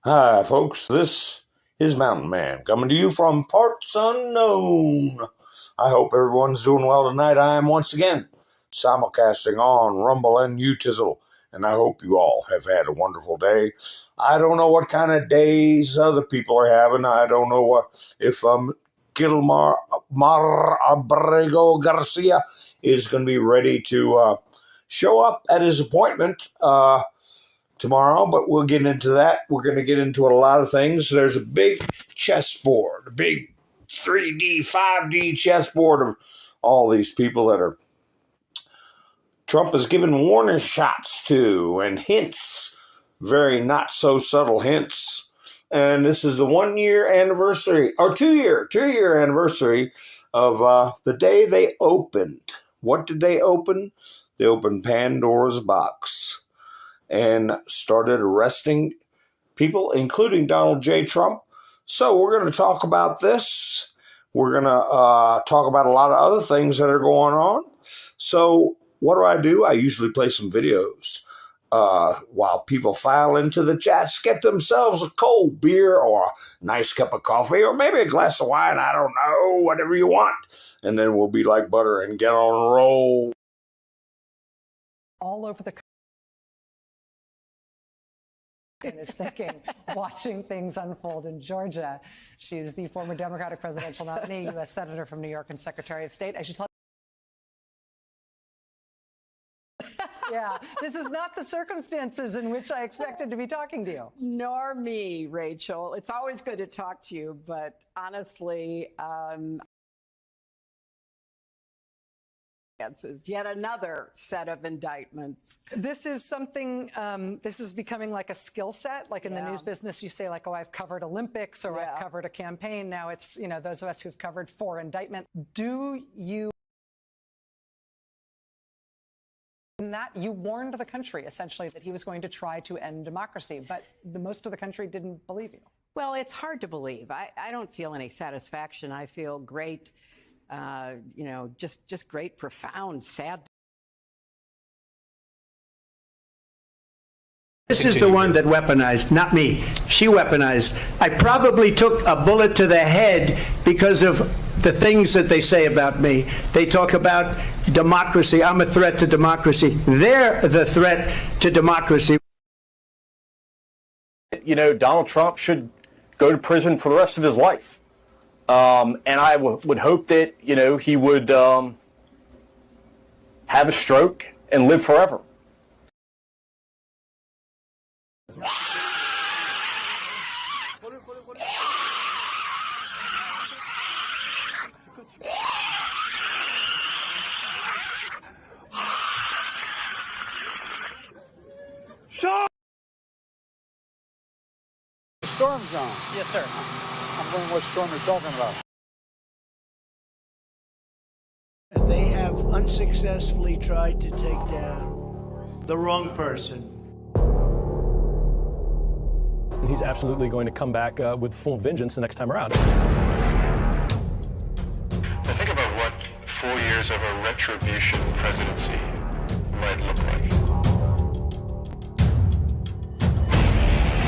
Hi, folks. This is Mountain Man coming to you from parts unknown. I hope everyone's doing well tonight. I am once again simulcasting on Rumble and Utizzle, and I hope you all have had a wonderful day. I don't know what kind of days other people are having. I don't know if Gilmar Abrego Garcia is going to be ready to show up at his appointment tomorrow, but we'll get into that. We're going to get into a lot of things. There's a big chessboard, a big 3D, 5D chessboard of all these people that are Trump has given warning shots to and hints, very not so subtle hints. And this is the 1 year anniversary, or two year anniversary of the day they opened. What did they open? They opened Pandora's box and started arresting people, including Donald J. Trump. So we're going to talk about this. We're going to talk about a lot of other things that are going on. So what do? I usually play some videos while people file into the chats, get themselves a cold beer or a nice cup of coffee or maybe a glass of wine. I don't know, whatever you want. And then we'll be like butter and get on a roll. All over the is thinking, watching things unfold in Georgia. She is the former Democratic presidential nominee, U.S. Senator from New York and Secretary of State. I should tell yeah, this is not the circumstances in which I expected to be talking to you. Nor me, Rachel. It's always good to talk to you, but honestly, yet another set of indictments. This is something, this is becoming like a skill set. Like in the news business, you say like, oh, I've covered Olympics or I've covered a campaign. Now it's, you know, those of us who've covered 4 indictments. Do you, in that you warned the country essentially that he was going to try to end democracy, but most of the country didn't believe you. Well, it's hard to believe. I don't feel any satisfaction. I feel great. You know, just great, profound, sad. This is the one that weaponized, not me. She weaponized. I probably took a bullet to the head because of the things that they say about me. They talk about democracy. I'm a threat to democracy. They're the threat to democracy. You know, Donald Trump should go to prison for the rest of his life. And I would hope that, you know, he would have a stroke and live forever. Storm zone. Yes, sir. I'm wondering what storm you're talking about. They have unsuccessfully tried to take down the wrong person. He's absolutely going to come back with full vengeance the next time around. I think about what 4 years of a retribution presidency might look like.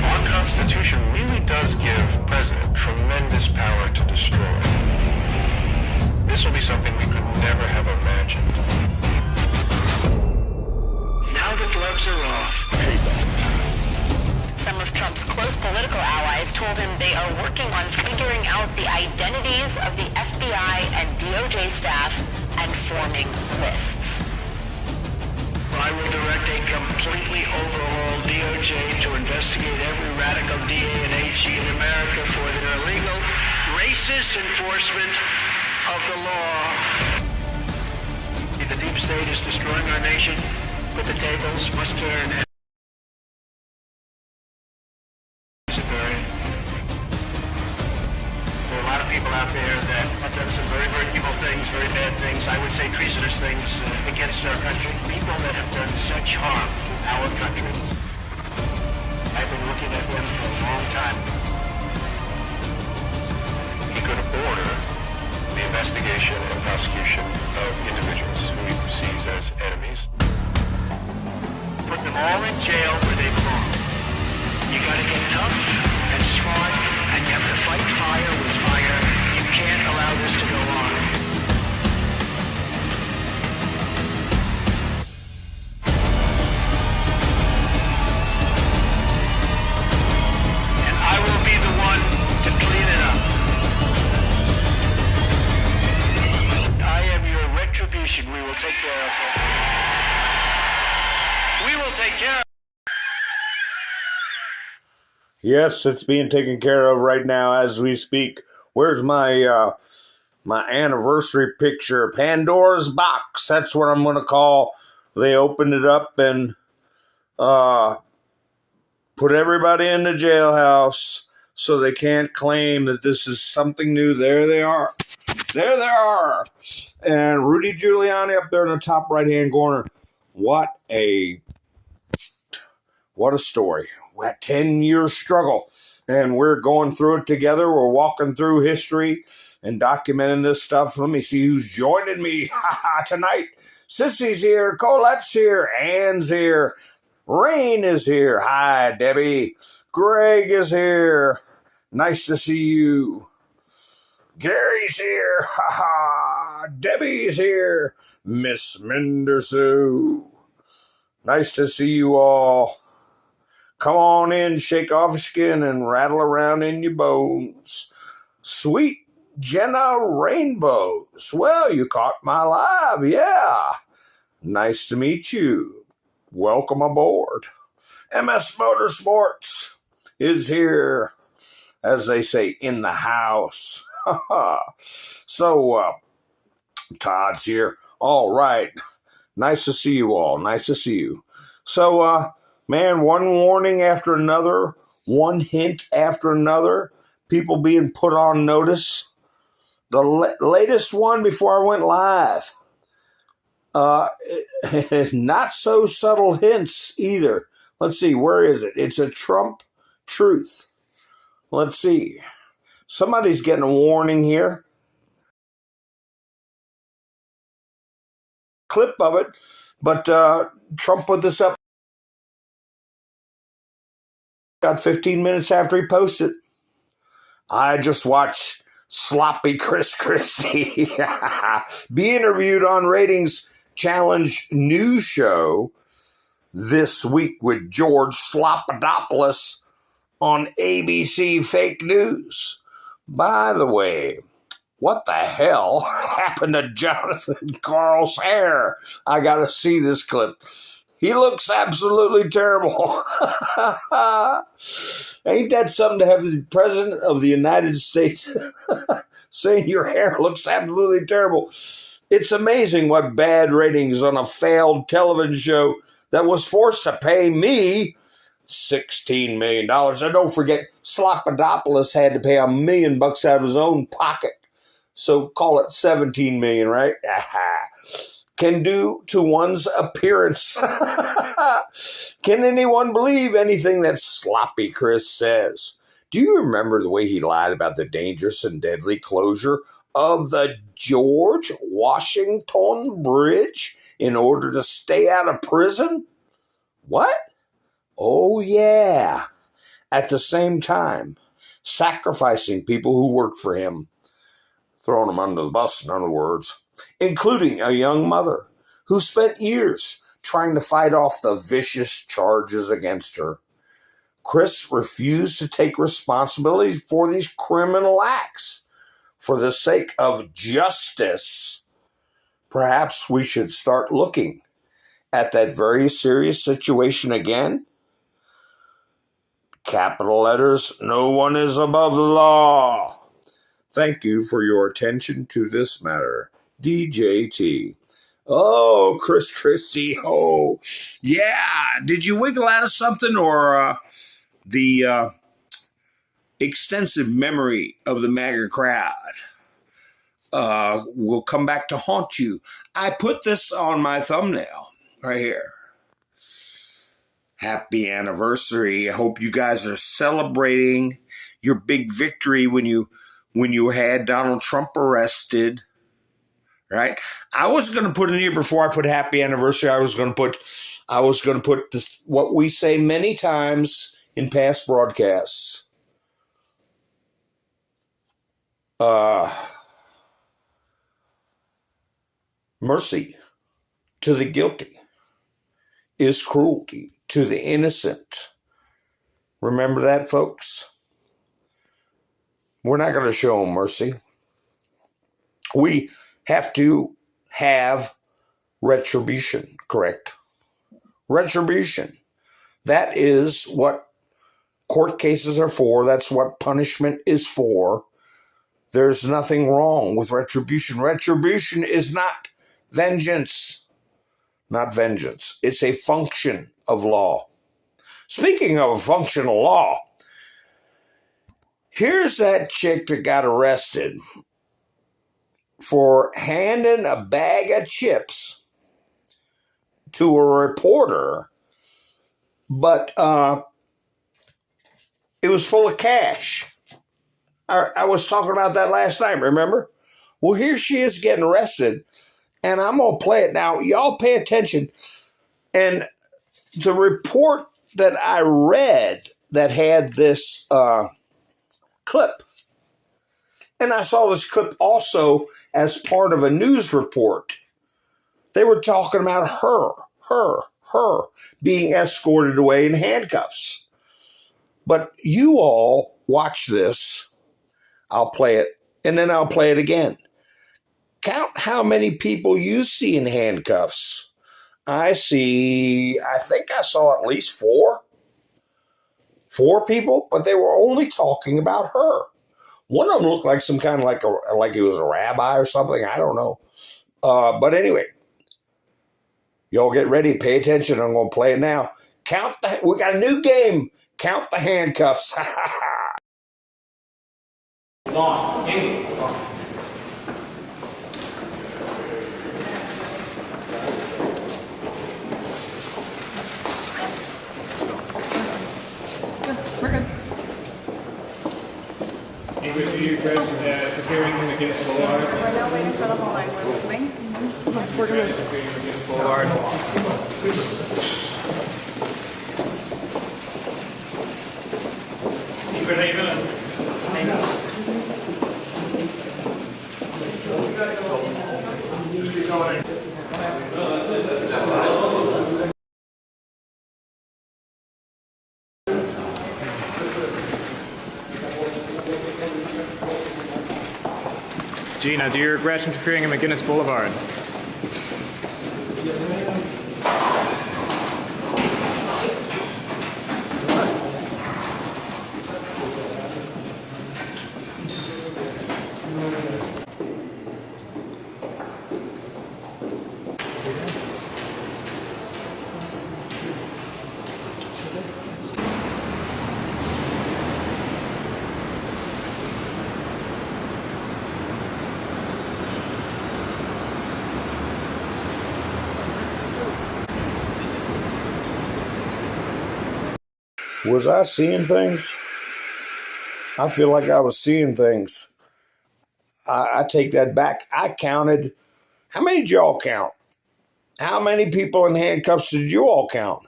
Our Constitution really does give President tremendous power to destroy. This will be something we could never have imagined. Now the gloves are off. Some of Trump's close political allies told him they are working on figuring out the identities of the FBI and DOJ staff and forming lists. I will direct a completely overhauled DOJ to investigate every radical DA and AG in America for their illegal, racist enforcement of the law. The deep state is destroying our nation, but the tables must turn. There are a lot of people out there that have done some very, very evil things, very bad things, I would say treasonous things against our country. People that have done such harm to our country. I've been looking at them for a long time. He could order the investigation and prosecution of individuals who he sees as enemies. Put them all in jail where they belong. You gotta get tough. Yes, it's being taken care of right now as we speak. Where's my my anniversary picture? Pandora's box. That's what I'm going to call. They opened it up and put everybody in the jailhouse so they can't claim that this is something new. There they are. There they are. And Rudy Giuliani up there in the top right-hand corner. What a story. That 10-year struggle. And we're going through it together. We're walking through history and documenting this stuff. Let me see who's joining me tonight. Sissy's here. Colette's here. Anne's here. Rain is here. Hi, Debbie. Greg is here. Nice to see you. Gary's here. Ha ha. Debbie's here. Miss Mendersu. Nice to see you all. Come on in, shake off your skin and rattle around in your bones. Sweet Jenna Rainbows. Well, you caught my live. Yeah. Nice to meet you. Welcome aboard. MS Motorsports is here, as they say, in the house. So, Todd's here. All right. Nice to see you all. Nice to see you. So, man, one warning after another, one hint after another, people being put on notice. The latest one before I went live. Not so subtle hints either. Let's see, where is it? It's a Trump truth. Let's see. Somebody's getting a warning here. Clip of it, but Trump put this up about 15 minutes after he posted. I just watched sloppy Chris Christie be interviewed on Ratings Challenge news show this week with George Slopadopoulos on ABC Fake News. By the way, what the hell happened to Jonathan Carl's hair? I got to see this clip. He looks absolutely terrible. Ain't that something to have the President of the United States saying your hair looks absolutely terrible? It's amazing what bad ratings on a failed television show that was forced to pay me $16 million. And don't forget, Slopadopoulos had to pay $1 million out of his own pocket. So call it 17 million, right? Can do to one's appearance. Can anyone believe anything that Sloppy Chris says? Do you remember the way he lied about the dangerous and deadly closure of the George Washington Bridge in order to stay out of prison? What? Oh, yeah. At the same time, sacrificing people who worked for him. Throwing them under the bus, in other words, including a young mother who spent years trying to fight off the vicious charges against her. Chris refused to take responsibility for these criminal acts. For the sake of justice, perhaps we should start looking at that very serious situation again. Capital letters, no one is above the law. Thank you for your attention to this matter. DJT. Oh, Chris Christie. Oh, yeah. Did you wiggle out of something, or the extensive memory of the MAGA crowd will come back to haunt you? I put this on my thumbnail right here. Happy anniversary. I hope you guys are celebrating your big victory when you had Donald Trump arrested, right? I was going to put in here before I put happy anniversary. I was going to put this, what we say many times in past broadcasts. Mercy to the guilty is cruelty to the innocent. Remember that, folks? We're not going to show mercy. We have to have retribution, correct? Retribution. That is what Court cases are for. That's what punishment is for. There's nothing wrong with retribution. Retribution is not vengeance. Not vengeance. It's a function of law. Speaking of a function of law, here's that chick that got arrested for handing a bag of chips to a reporter, but it was full of cash. I was talking about that last night, remember? Well, here she is getting arrested, and I'm going to play it now. Y'all pay attention. And the report that I read that had this clip, and I saw this clip also as part of a news report. They were talking about her being escorted away in handcuffs. But you all watch this. I'll play it, and then I'll play it again. Count how many people you see in handcuffs. I think I saw at least four. 4 people, but they were only talking about her. One of them looked like some kind of like he was a rabbi or something. I don't know. But anyway, y'all get ready. Pay attention. I'm going to play it now. We got a new game. Count the handcuffs. Gone. We're good. English, do you guys preparing him against Boulevard? We're now waiting for the whole line. We're moving. We're good. Preparing him against Boulevard. How you doing? Gina, do you regret interfering in McGinnis Boulevard? Was I seeing things? I feel like I was seeing things. I take that back. I counted. How many did y'all count? How many people in handcuffs did you all count?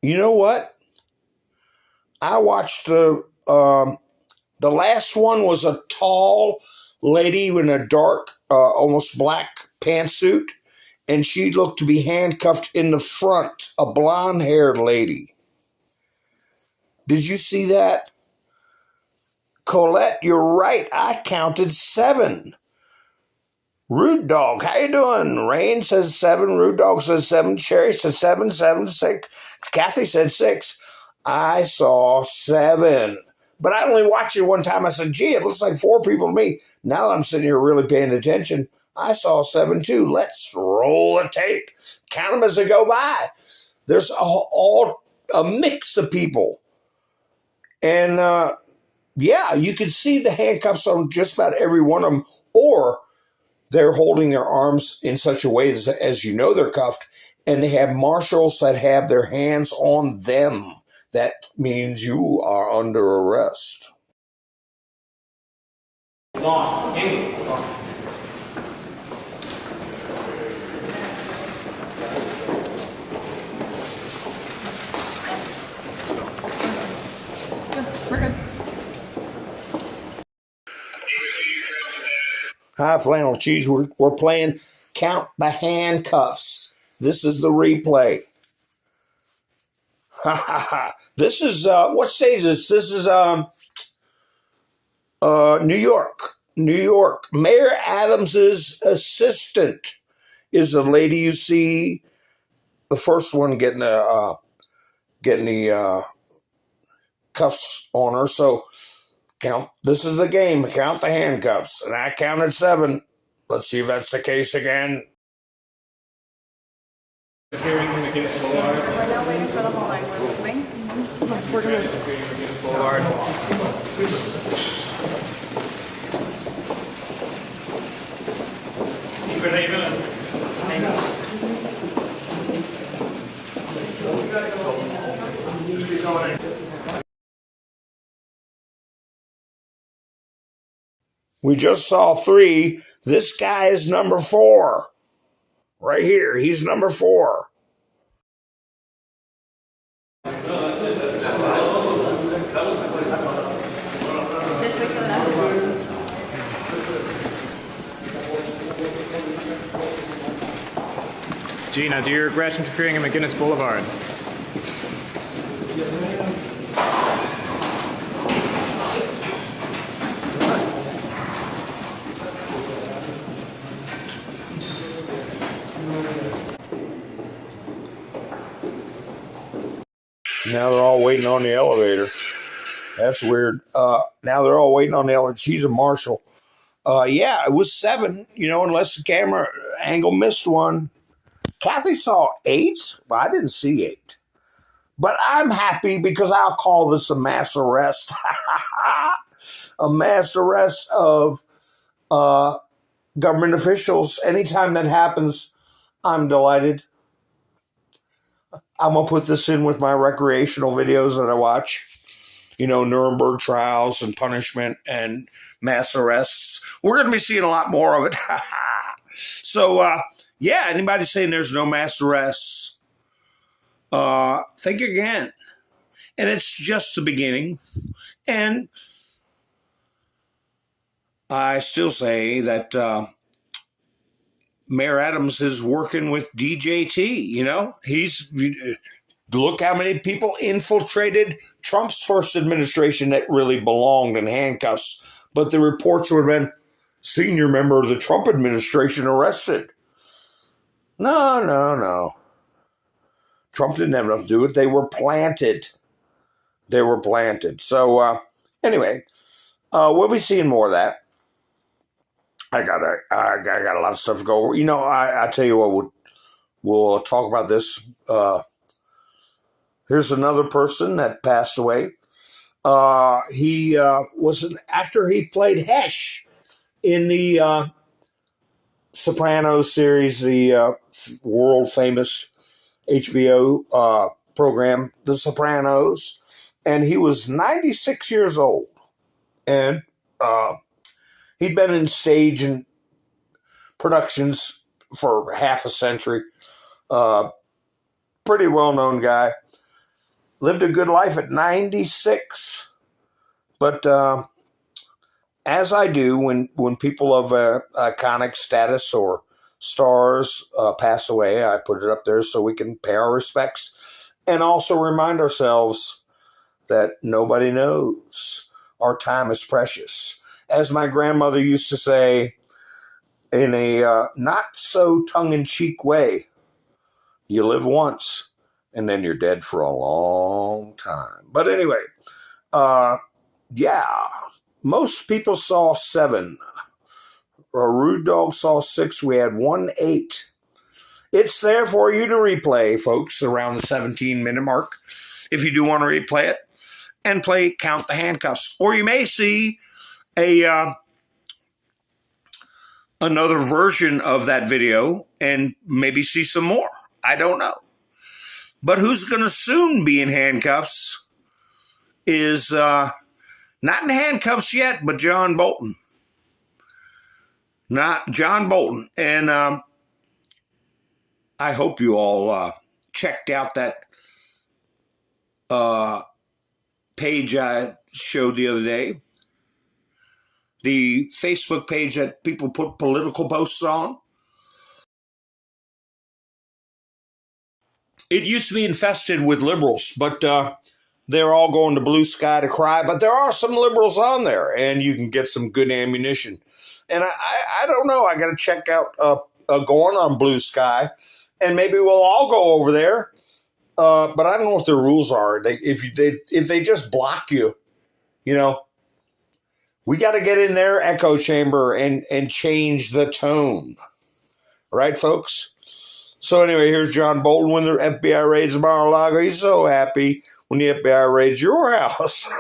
You know what? I watched the last one was a tall lady in a dark, almost black pantsuit, and she looked to be handcuffed in the front, a blonde-haired lady. Did you see that? Colette, you're right. I counted 7. Rude Dog, how you doing? Rain says 7. Rude Dog says 7. Sherry says 7, 7, 6. Kathy said 6. I saw 7. But I only watched it one time. I said, gee, it looks like 4 people to me. Now that I'm sitting here really paying attention, I saw 7 too. Let's roll the tape. Count them as they go by. There's a mix of people. And, yeah, you can see the handcuffs on just about every one of them, or they're holding their arms in such a way as you know they're cuffed, and they have marshals that have their hands on them. That means you are under arrest. Gone. We're good. Hi, Flannel Cheese. We're playing Count the Handcuffs. This is the replay. Ha ha ha. This is, what state is this? This is New York. New York. Mayor Adams's assistant is the lady you see the first one getting the cuffs on her. So count. This is the game. Count the handcuffs, and I counted 7. Let's see if that's the case again. Appearing against Boulevard. We're now waiting for the whole line. We're moving. We're going to appearing against Boulevard. We just saw 3. This guy is number 4. Right here. He's number 4. Gina, do you regret interfering in McGinnis Boulevard? Now they're all waiting on the elevator. That's weird. Now they're all waiting on the elevator. She's a marshal. Yeah, it was 7, unless the camera angle missed one. Kathy saw 8. Well, I didn't see 8. But I'm happy because I'll call this a mass arrest. A mass arrest of government officials. Anytime that happens, I'm delighted. I'm going to put this in with my recreational videos that I watch. Nuremberg trials and punishment and mass arrests. We're going to be seeing a lot more of it. So, yeah, anybody saying there's no mass arrests, think again. And it's just the beginning. And I still say that Mayor Adams is working with DJT, he's... Look how many people infiltrated Trump's first administration that really belonged in handcuffs. But the reports would have been senior member of the Trump administration arrested. No. Trump didn't have enough to do with it. They were planted. So anyway, we'll be seeing more of that. I got a lot of stuff to go over. I tell you what, we'll talk about this. Here's another person that passed away. He was an actor. He played Hesh in the Sopranos series, the world famous HBO program, The Sopranos. And he was 96 years old. And he'd been in stage and productions for half a century. Pretty well-known guy. Lived a good life at 96. But as I do when people of iconic status or stars pass away, I put it up there so we can pay our respects and also remind ourselves that nobody knows. Our time is precious. As my grandmother used to say in a not so tongue-in-cheek way, you live once. And then you're dead for a long time. But anyway, yeah, most people saw 7. A Rude Dog saw 6. We had 1 8. It's there for you to replay, folks, around the 17-minute mark, if you do want to replay it, and play Count the Handcuffs. Or you may see another version of that video and maybe see some more. I don't know. But who's going to soon be in handcuffs is not in handcuffs yet, but John Bolton. Not John Bolton. And I hope you all checked out that page I showed the other day. The Facebook page that people put political posts on. It used to be infested with liberals, but they're all going to Blue Sky to cry. But there are some liberals on there, and you can get some good ammunition. And I don't know. I got to check out going on Blue Sky and maybe we'll all go over there. But I don't know what the rules are. If they just block you, we got to get in their echo chamber and change the tone. Right, folks? So anyway, here's John Bolton when the FBI raids Mar-a-Lago. He's so happy when the FBI raids your house.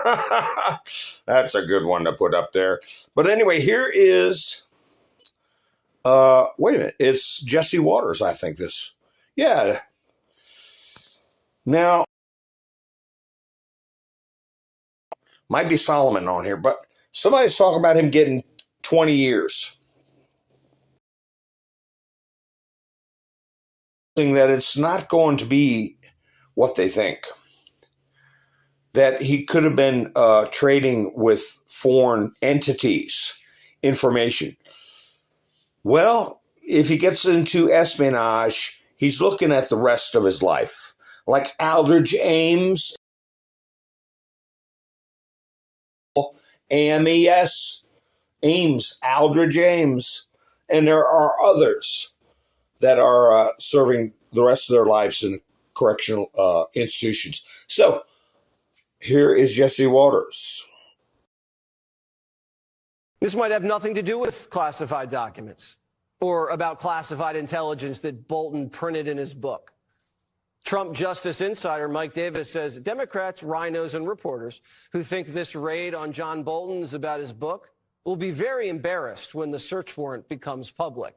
That's a good one to put up there. But anyway, here is, wait a minute. It's Jesse Waters, I think this. Yeah. Now, might be Solomon on here, but somebody's talking about him getting 20 years. That it's not going to be what they think. That he could have been trading with foreign entities information. Well, if he gets into espionage, he's looking at the rest of his life. Like Aldrich Ames, AMES, Ames, Aldrich Ames, and there are others that are serving the rest of their lives in correctional institutions. So, here is Jesse Waters. This might have nothing to do with classified documents or about classified intelligence that Bolton printed in his book. Trump Justice Insider Mike Davis says Democrats, rhinos, and reporters who think this raid on John Bolton is about his book will be very embarrassed when the search warrant becomes public.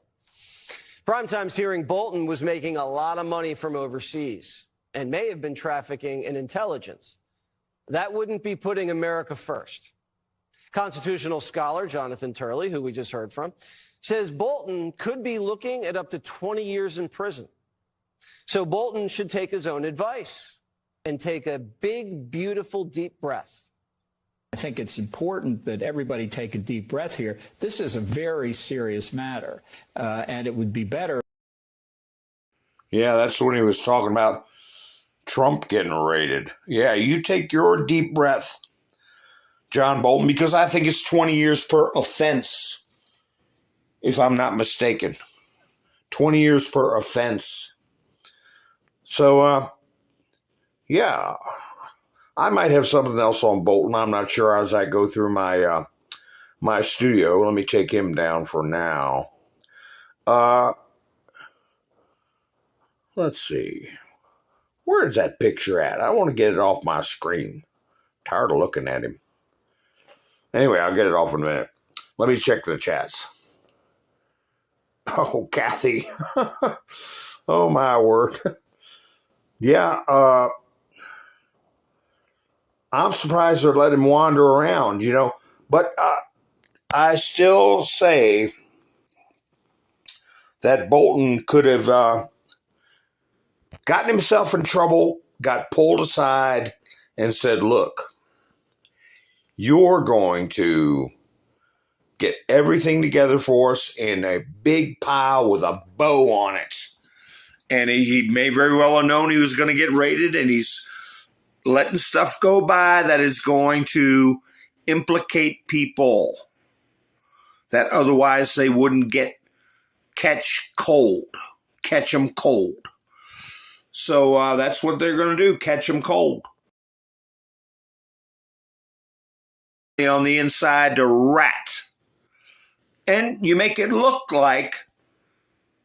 Primetime's hearing Bolton was making a lot of money from overseas and may have been trafficking in intelligence. That wouldn't be putting America first. Constitutional scholar Jonathan Turley, who we just heard from, says Bolton could be looking at up to 20 years in prison. So Bolton should take his own advice and take a big, beautiful, deep breath. I think it's important that everybody take a deep breath here. This is a very serious matter, and it would be better. Yeah, that's when he was talking about Trump getting raided. Yeah, you take your deep breath, John Bolton, because I think it's 20 years per offense, if I'm not mistaken. 20 years per offense. So, yeah, I might have something else on Bolton. I'm not sure as I go through my my studio. Let me take him down for now. Let's see. Where's that picture at? I want to get it off my screen. Tired of looking at him. Anyway, I'll get it off in a minute. Let me check the chats. Oh, Kathy. Oh, my word. Yeah, I'm surprised they're letting him wander around, But I still say that Bolton could have gotten himself in trouble, got pulled aside, and said, look, you're going to get everything together for us in a big pile with a bow on it. And he may very well have known he was going to get raided, and he's letting stuff go by that is going to implicate people that otherwise they wouldn't catch them cold. So that's what they're going to do, catch them cold. On the inside to rat. And you make it look like,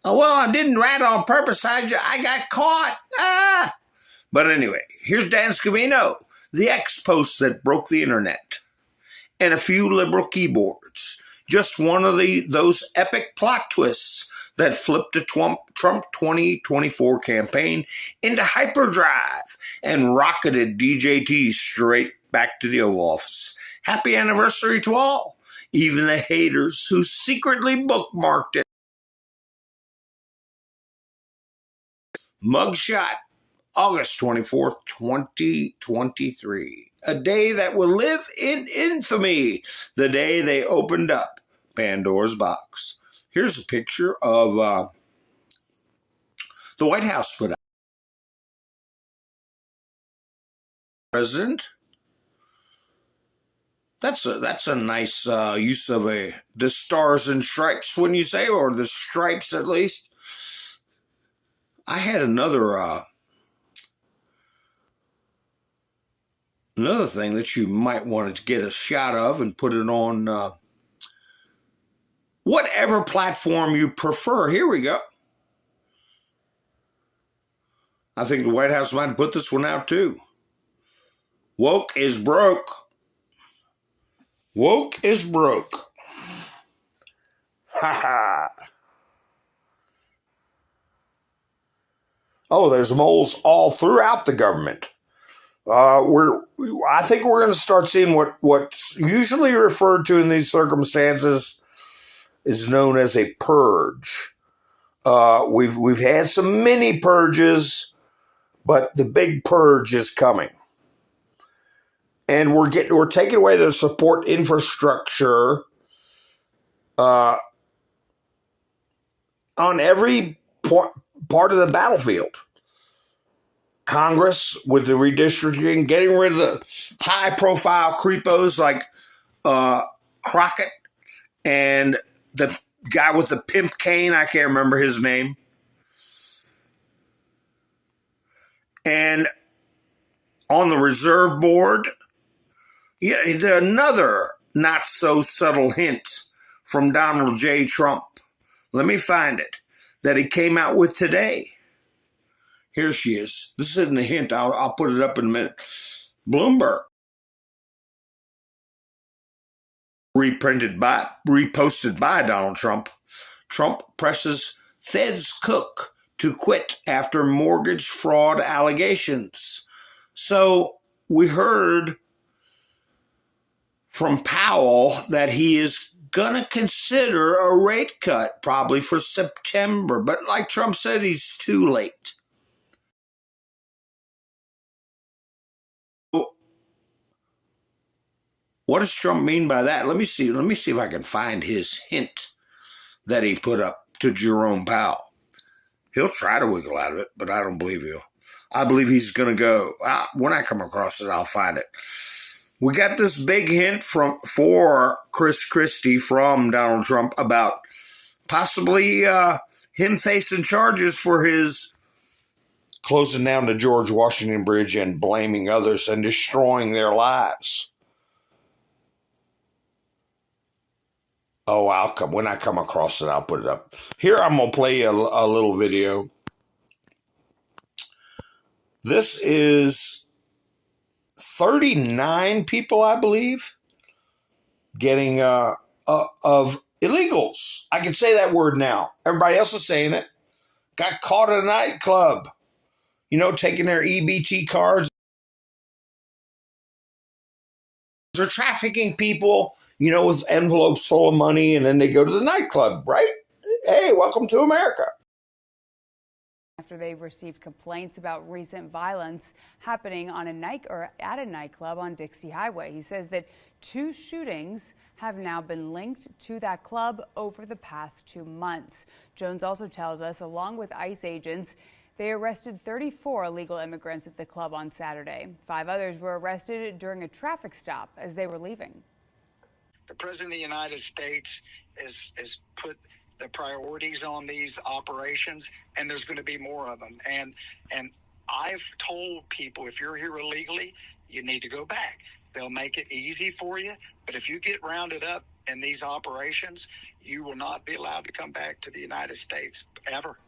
oh, well, I didn't rat on purpose. I got caught. But anyway, here's Dan Scavino, the ex-post that broke the internet, and a few liberal keyboards. Just one of those epic plot twists that flipped the Trump 2024 campaign into hyperdrive and rocketed DJT straight back to the Oval Office. Happy anniversary to all, even the haters who secretly bookmarked it. Mugshot, August 24th, 2023. A day that will live in infamy. The day they opened up Pandora's box. Here's a picture of the White House put out. President. That's a nice use of the stars and stripes, wouldn't you say? Or the stripes, at least. I had another thing that you might want to get a shot of and put it on whatever platform you prefer. Here we go. I think the White House might put this one out too. Woke is broke. Woke is broke. Ha ha. Oh, there's moles all throughout the government. I think we're going to start seeing what's usually referred to in these circumstances is known as a purge. We've had some mini purges, but the big purge is coming, and we're taking away the support infrastructure on every part of the battlefield. Congress with the redistricting, getting rid of the high-profile creepos like Crockett and the guy with the pimp cane, I can't remember his name. And on the reserve board, yeah, another not-so-subtle hint from Donald J. Trump. Let me find it, that he came out with today. Here she is. This isn't a hint. I'll put it up in a minute. Bloomberg. Reposted by Donald Trump. Trump presses Fed's cook to quit after mortgage fraud allegations. So we heard from Powell that he is going to consider a rate cut probably for September. But like Trump said, he's too late. What does Trump mean by that? Let me see if I can find his hint that he put up to Jerome Powell. He'll try to wiggle out of it, but I don't believe he'll. I believe he's going to go. When I come across it, I'll find it. We got this big hint for Chris Christie from Donald Trump about possibly him facing charges for his closing down the George Washington Bridge and blaming others and destroying their lives. Oh, when I come across it, I'll put it up. Here, I'm going to play a little video. This is 39 people, I believe, getting of illegals. I can say that word now. Everybody else is saying it. Got caught at a nightclub, taking their EBT cards. They're trafficking people, with envelopes full of money, and then they go to the nightclub, right? Hey, welcome to America. After they received complaints about recent violence happening on at a nightclub on Dixie Highway. He says that 2 shootings have now been linked to that club over the past 2 months. Jones also tells us, along with ICE agents, they arrested 34 illegal immigrants at the club on Saturday. 5 others were arrested during a traffic stop as they were leaving. The President of the United States has put the priorities on these operations, and there's going to be more of them. And I've told people, if you're here illegally, you need to go back. They'll make it easy for you, but if you get rounded up in these operations, you will not be allowed to come back to the United States ever.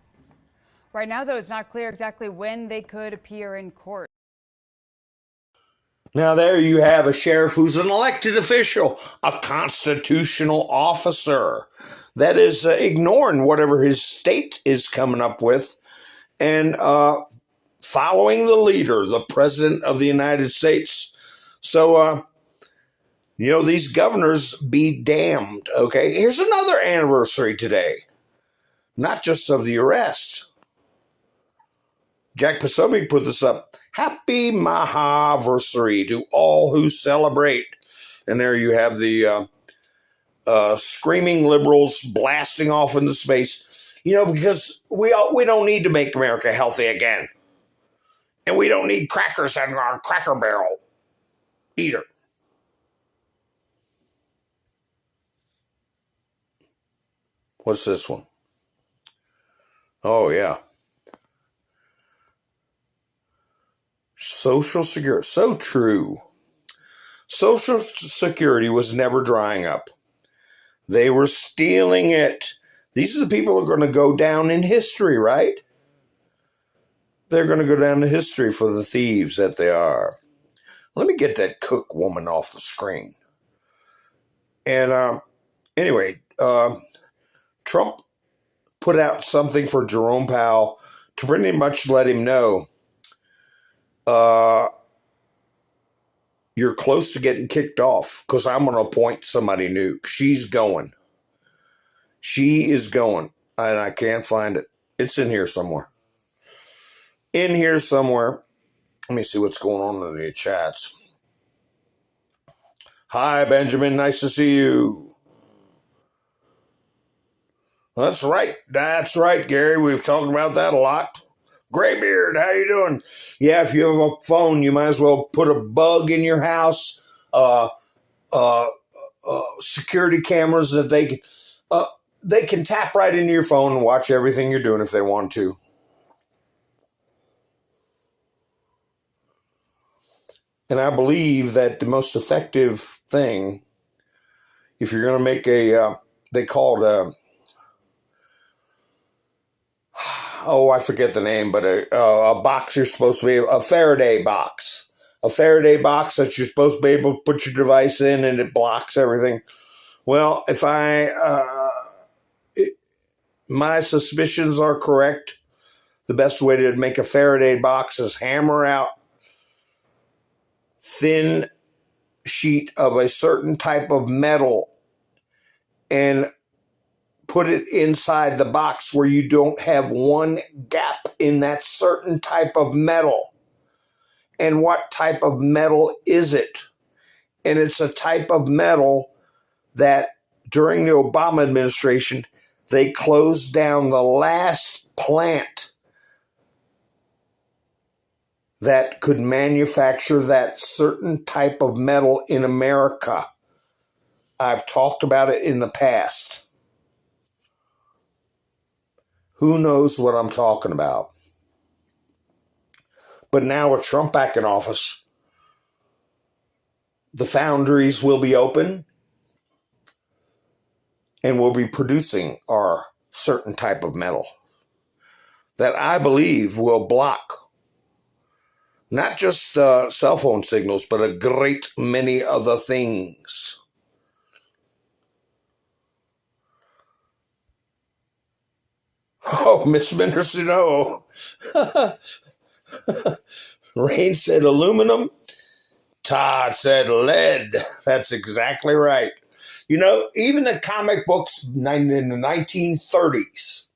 Right now, though, it's not clear exactly when they could appear in court. Now, there you have a sheriff who's an elected official, a constitutional officer that is ignoring whatever his state is coming up with and following the leader, the President of the United States. So, these governors be damned, okay? Here's another anniversary today, not just of the arrest. Jack Posobiec put this up. Happy Mahaversary to all who celebrate. And there you have the screaming liberals blasting off into space. Because we don't need to make America healthy again. And we don't need crackers in our Cracker Barrel either. What's this one? Oh, yeah. Social Security. So true. Social Security was never drying up. They were stealing it. These are the people who are going to go down in history, right? They're going to go down in history for the thieves that they are. Let me get that Cook woman off the screen. And anyway, Trump put out something for Jerome Powell to pretty much let him know you're close to getting kicked off because I'm going to appoint somebody new. She's going. She is going. And I can't find it. It's in here somewhere. In here somewhere. Let me see what's going on in the chats. Hi, Benjamin. Nice to see you. That's right. That's right, Gary. We've talked about that a lot. Graybeard, how you doing? Yeah, if you have a phone, you might as well put a bug in your house. Security cameras that they can tap right into your phone and watch everything you're doing if they want to. And I believe that the most effective thing, if you're going to make they call it I forget the name, but a box you're supposed to be, a Faraday box. A Faraday box that you're supposed to be able to put your device in and it blocks everything. Well, if my suspicions are correct, the best way to make a Faraday box is hammer out thin sheet of a certain type of metal and put it inside the box where you don't have one gap in that certain type of metal. And what type of metal is it? And it's a type of metal that during the Obama administration, they closed down the last plant that could manufacture that certain type of metal in America. I've talked about it in the past. Who knows what I'm talking about? But now with Trump back in office, the foundries will be open and will be producing our certain type of metal that I believe will block not just cell phone signals, but a great many other things. Oh, Miss Menderson, no. Rain said aluminum. Todd said lead. That's exactly right. You know, even the comic books in the 1930s,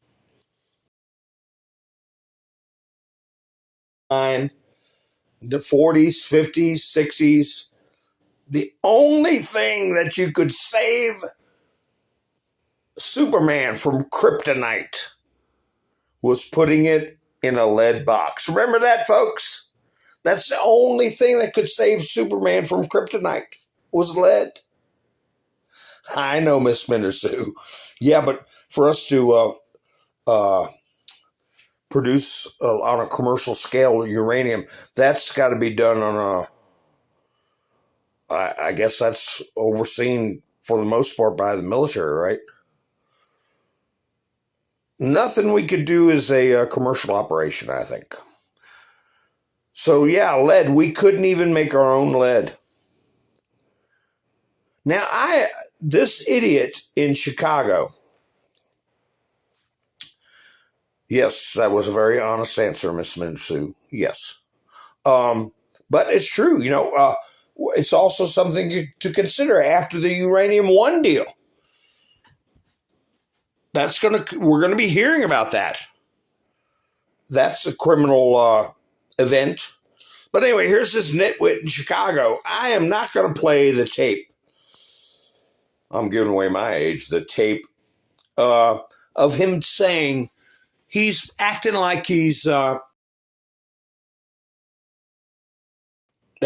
the 40s, 50s, 60s, the only thing that you could save Superman from kryptonite was putting it in a lead box. Remember that, folks? That's the only thing that could save Superman from kryptonite was lead. I know, Miss Mindersue. Yeah, but for us to produce on a commercial scale uranium, that's got to be done on I guess that's overseen for the most part by the military, right? Nothing we could do is a commercial operation, I think. So yeah, lead. We couldn't even make our own lead. Now, this idiot in Chicago. Yes, that was a very honest answer, Miss Minsu. Yes. But it's true. You know, it's also something to consider after the Uranium One deal. We're gonna be hearing about that. That's a criminal event. But anyway, here's this nitwit in Chicago. I am not going to play the tape. I'm giving away my age. The tape of him saying he's acting like he's that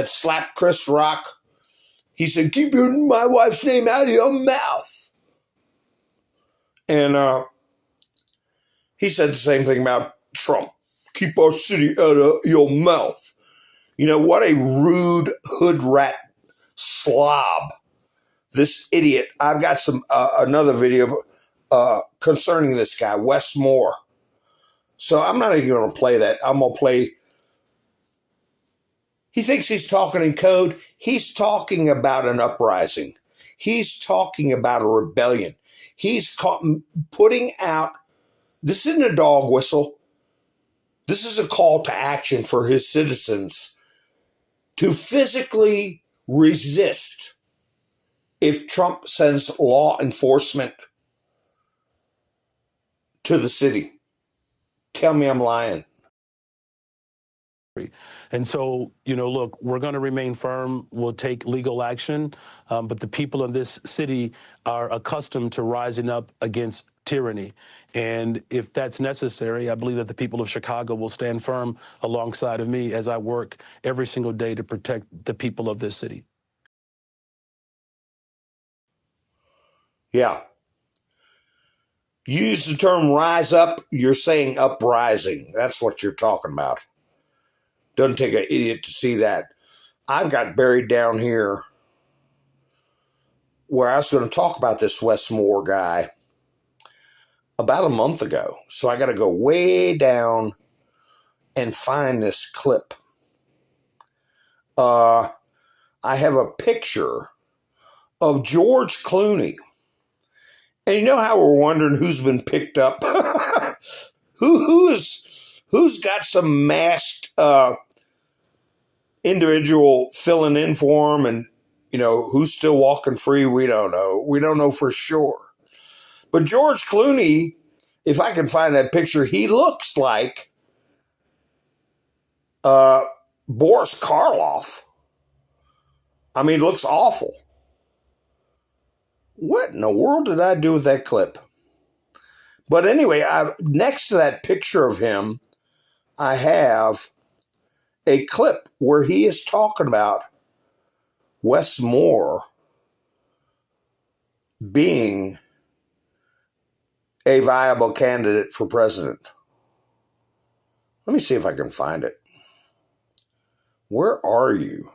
slapped Chris Rock. He said, "Keep my wife's name out of your mouth." And he said the same thing about Trump. Keep our city out of your mouth. You know, what a rude hood rat slob. This idiot. I've got some another video concerning this guy, Wes Moore. So I'm not even going to play that. I'm going to play. He thinks he's talking in code. He's talking about an uprising. He's talking about a rebellion. He's putting out, this isn't a dog whistle. This is a call to action for his citizens to physically resist if Trump sends law enforcement to the city. Tell me I'm lying. And so, you know, look, we're going to remain firm. We'll take legal action. But the people in this city are accustomed to rising up against tyranny. And if that's necessary, I believe that the people of Chicago will stand firm alongside of me as I work every single day to protect the people of this city. Yeah. Use the term rise up, you're saying uprising. That's what you're talking about. Doesn't take an idiot to see that. I've got buried down here where I was going to talk about this Wes Moore guy about a month ago. So I got to go way down and find this clip. I have a picture of George Clooney. And you know how we're wondering who's been picked up? Who's got some masked individual filling in for him, and you know who's still walking free? We don't know. We don't know for sure. But George Clooney, if I can find that picture, he looks like Boris Karloff. I mean, looks awful. What in the world did I do with that clip? But anyway, next to that picture of him, I have a clip where he is talking about Wes Moore being a viable candidate for president. Let me see if I can find it. Where are you?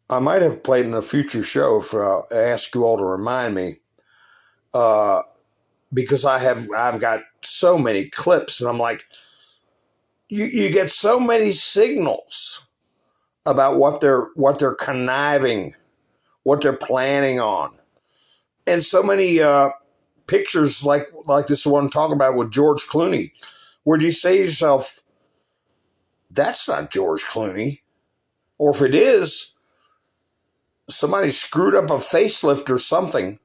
I might have played in a future show if I ask you all to remind me, because I've got so many clips, and I'm like, you get so many signals about what they're conniving, what they're planning on, and so many pictures like this one I'm talking about with George Clooney, where you say to yourself, that's not George Clooney, or if it is, somebody screwed up a facelift or something.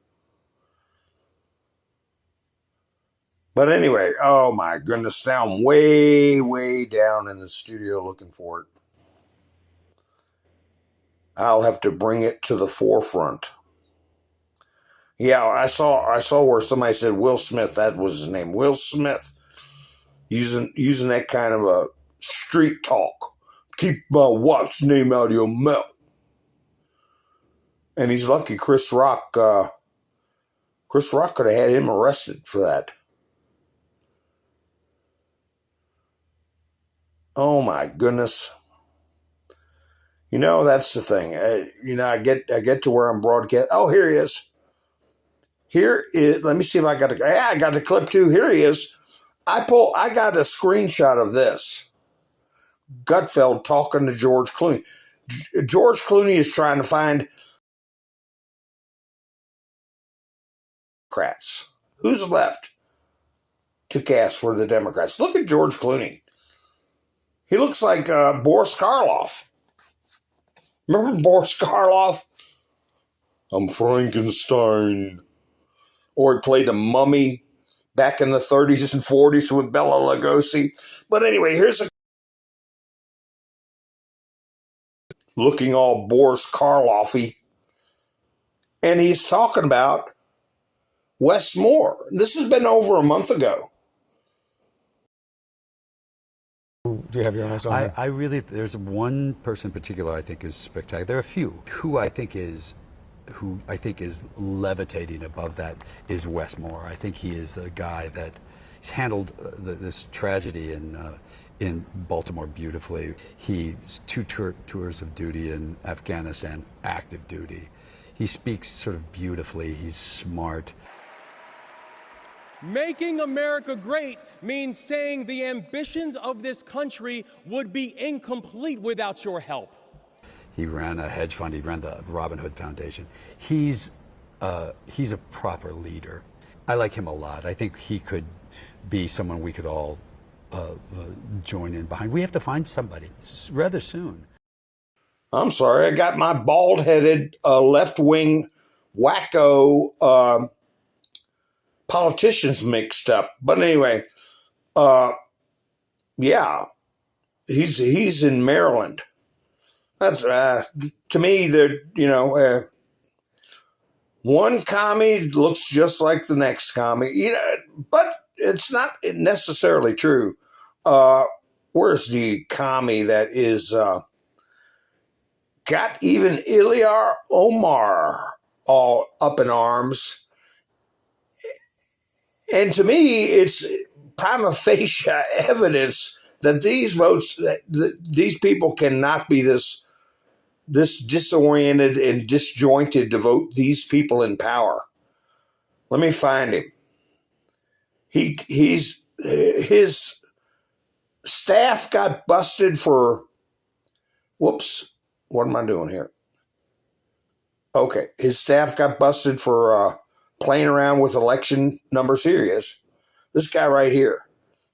But anyway, oh my goodness, now I'm way, way down in the studio looking for it. I'll have to bring it to the forefront. Yeah, I saw where somebody said Will Smith, that was his name. Will Smith, using that kind of a street talk. Keep my wife's name out of your mouth. And he's lucky Chris Rock could have had him arrested for that. Oh my goodness. You know, that's the thing. I get to where I'm broadcast. Oh, here he is. Here is, let me see if I got I got the clip too. Here he is. I got a screenshot of this. Gutfeld talking to George Clooney. George Clooney is trying to find Democrats. Who's left to cast for the Democrats? Look at George Clooney. He looks like Boris Karloff. Remember Boris Karloff? I'm Frankenstein. Or he played the mummy back in the 30s and 40s with Bela Lugosi. But anyway, here's a looking all Boris Karloff-y. And he's talking about Wes Moore. This has been over a month ago. Do you have your eyes on that? I really, there's one person in particular I think is spectacular. There are a few. Who I think is levitating above that is Wes Moore. I think he is a guy that he's handled this tragedy in Baltimore beautifully. He's two tours of duty in Afghanistan, active duty. He speaks sort of beautifully. He's smart. Making America great means saying the ambitions of this country would be incomplete without your help. He ran a hedge fund. He ran the Robin Hood Foundation. He's a proper leader. I like him a lot. I think he could be someone we could all join in behind. We have to find somebody rather soon. I'm sorry, I got my bald-headed, left-wing wacko politicians mixed up. But anyway, yeah, he's in Maryland. That's to me, one commie looks just like the next commie, but it's not necessarily true. Where's the commie that is got even Ilyar Omar all up in arms? And to me, it's prima facie evidence that these votes, that these people cannot be this disoriented and disjointed to vote these people in power. Let me find him. His staff got busted for, whoops, what am I doing here? Okay, his staff got busted for playing around with election number series. This guy right here.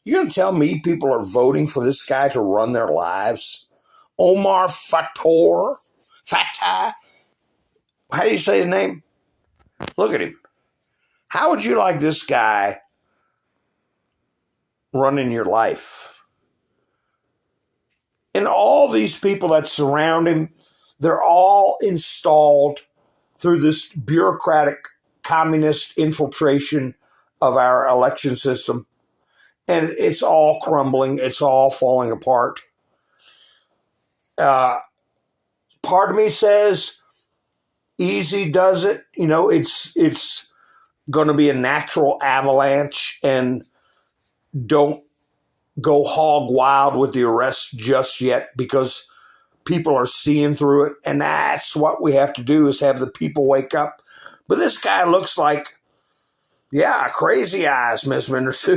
You're going to tell me people are voting for this guy to run their lives? Omar Fatah? How do you say his name? Look at him. How would you like this guy running your life? And all these people that surround him, they're all installed through this bureaucratic communist infiltration of our election system. And it's all crumbling. It's all falling apart. Part of me says easy does it. It's going to be a natural avalanche, and don't go hog wild with the arrests just yet, because people are seeing through it. And that's what we have to do, is have the people wake up. But this guy looks like, yeah, crazy eyes, Miss Mindersu.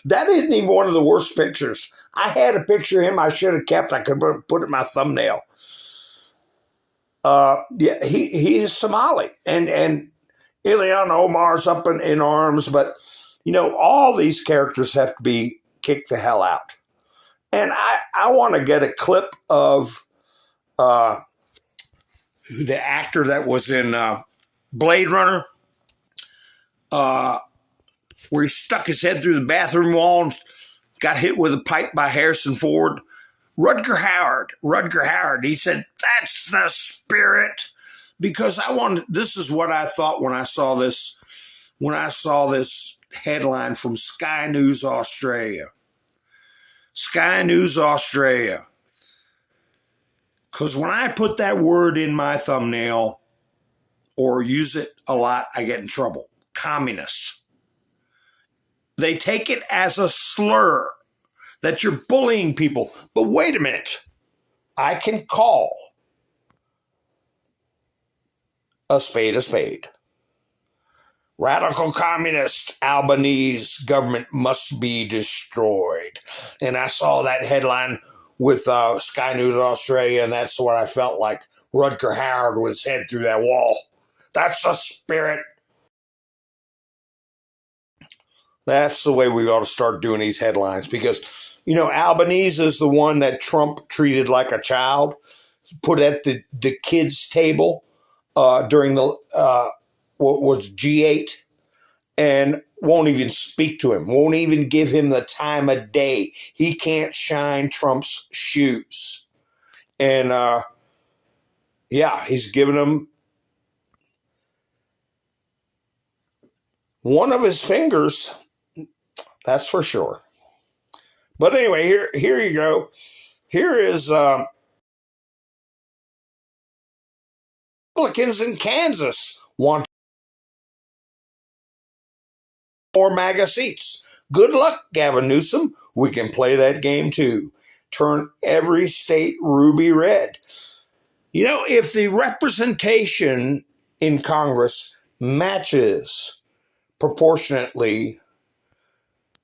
That isn't even one of the worst pictures. I had a picture of him I should have kept. I could put it in my thumbnail. Yeah, he's Somali. And Ilyana Omar's up in arms. But, all these characters have to be kicked the hell out. And I want to get a clip of the actor that was in Blade Runner, where he stuck his head through the bathroom wall and got hit with a pipe by Harrison Ford. Rutger Hauer. He said, "That's the spirit." Because this is what I thought when I saw this headline from Sky News Australia. Sky News Australia. Because when I put that word in my thumbnail or use it a lot, I get in trouble. Communists. They take it as a slur that you're bullying people. But wait a minute. I can call a spade a spade. Radical communist Albanese government must be destroyed. And I saw that headline with Sky News Australia, and that's what I felt like. Rutger Hauer with his head through that wall. That's the spirit. That's the way we ought to start doing these headlines, because, Albanese is the one that Trump treated like a child, put at the kids' table during the what was G8, and won't even speak to him, won't even give him the time of day. He can't shine Trump's shoes. And, he's giving him one of his fingers, that's for sure. But anyway, here you go. Here is Republicans in Kansas want more MAGA seats. Good luck, Gavin Newsom. We can play that game too. Turn every state ruby red. You know, if the representation in Congress matches proportionately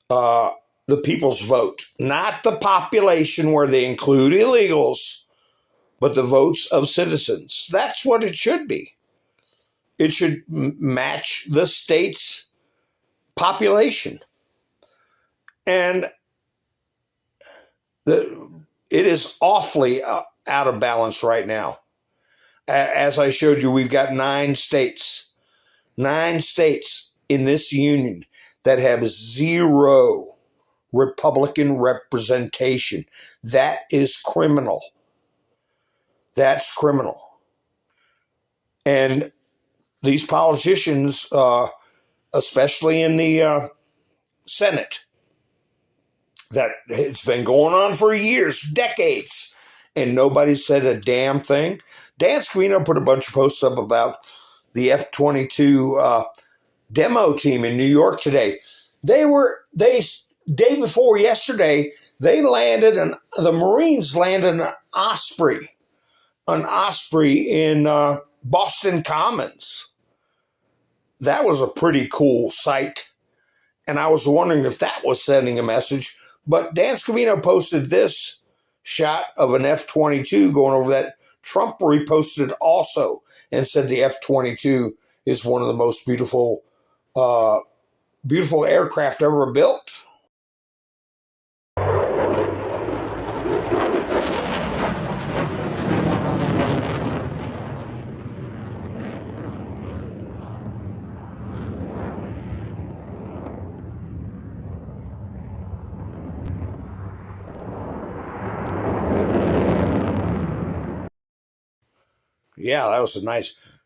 the people's vote, not the population where they include illegals, but the votes of citizens. That's what it should be. It should match the state's population. And it is awfully out of balance right now. As I showed you, we've got 9 states in this union that have 0 Republican representation. That is criminal. That's criminal. And these politicians, especially in the Senate, that it's been going on for years, decades, and nobody said a damn thing. Dan Scavino put a bunch of posts up about the F-22 demo team in New York today. Day before yesterday, the Marines landed an Osprey in Boston Commons. That was a pretty cool sight. And I was wondering if that was sending a message. But Dan Scavino posted this shot of an F-22 going over that. Trump reposted also and said the F-22 is one of the most beautiful aircraft ever built. Yeah, that was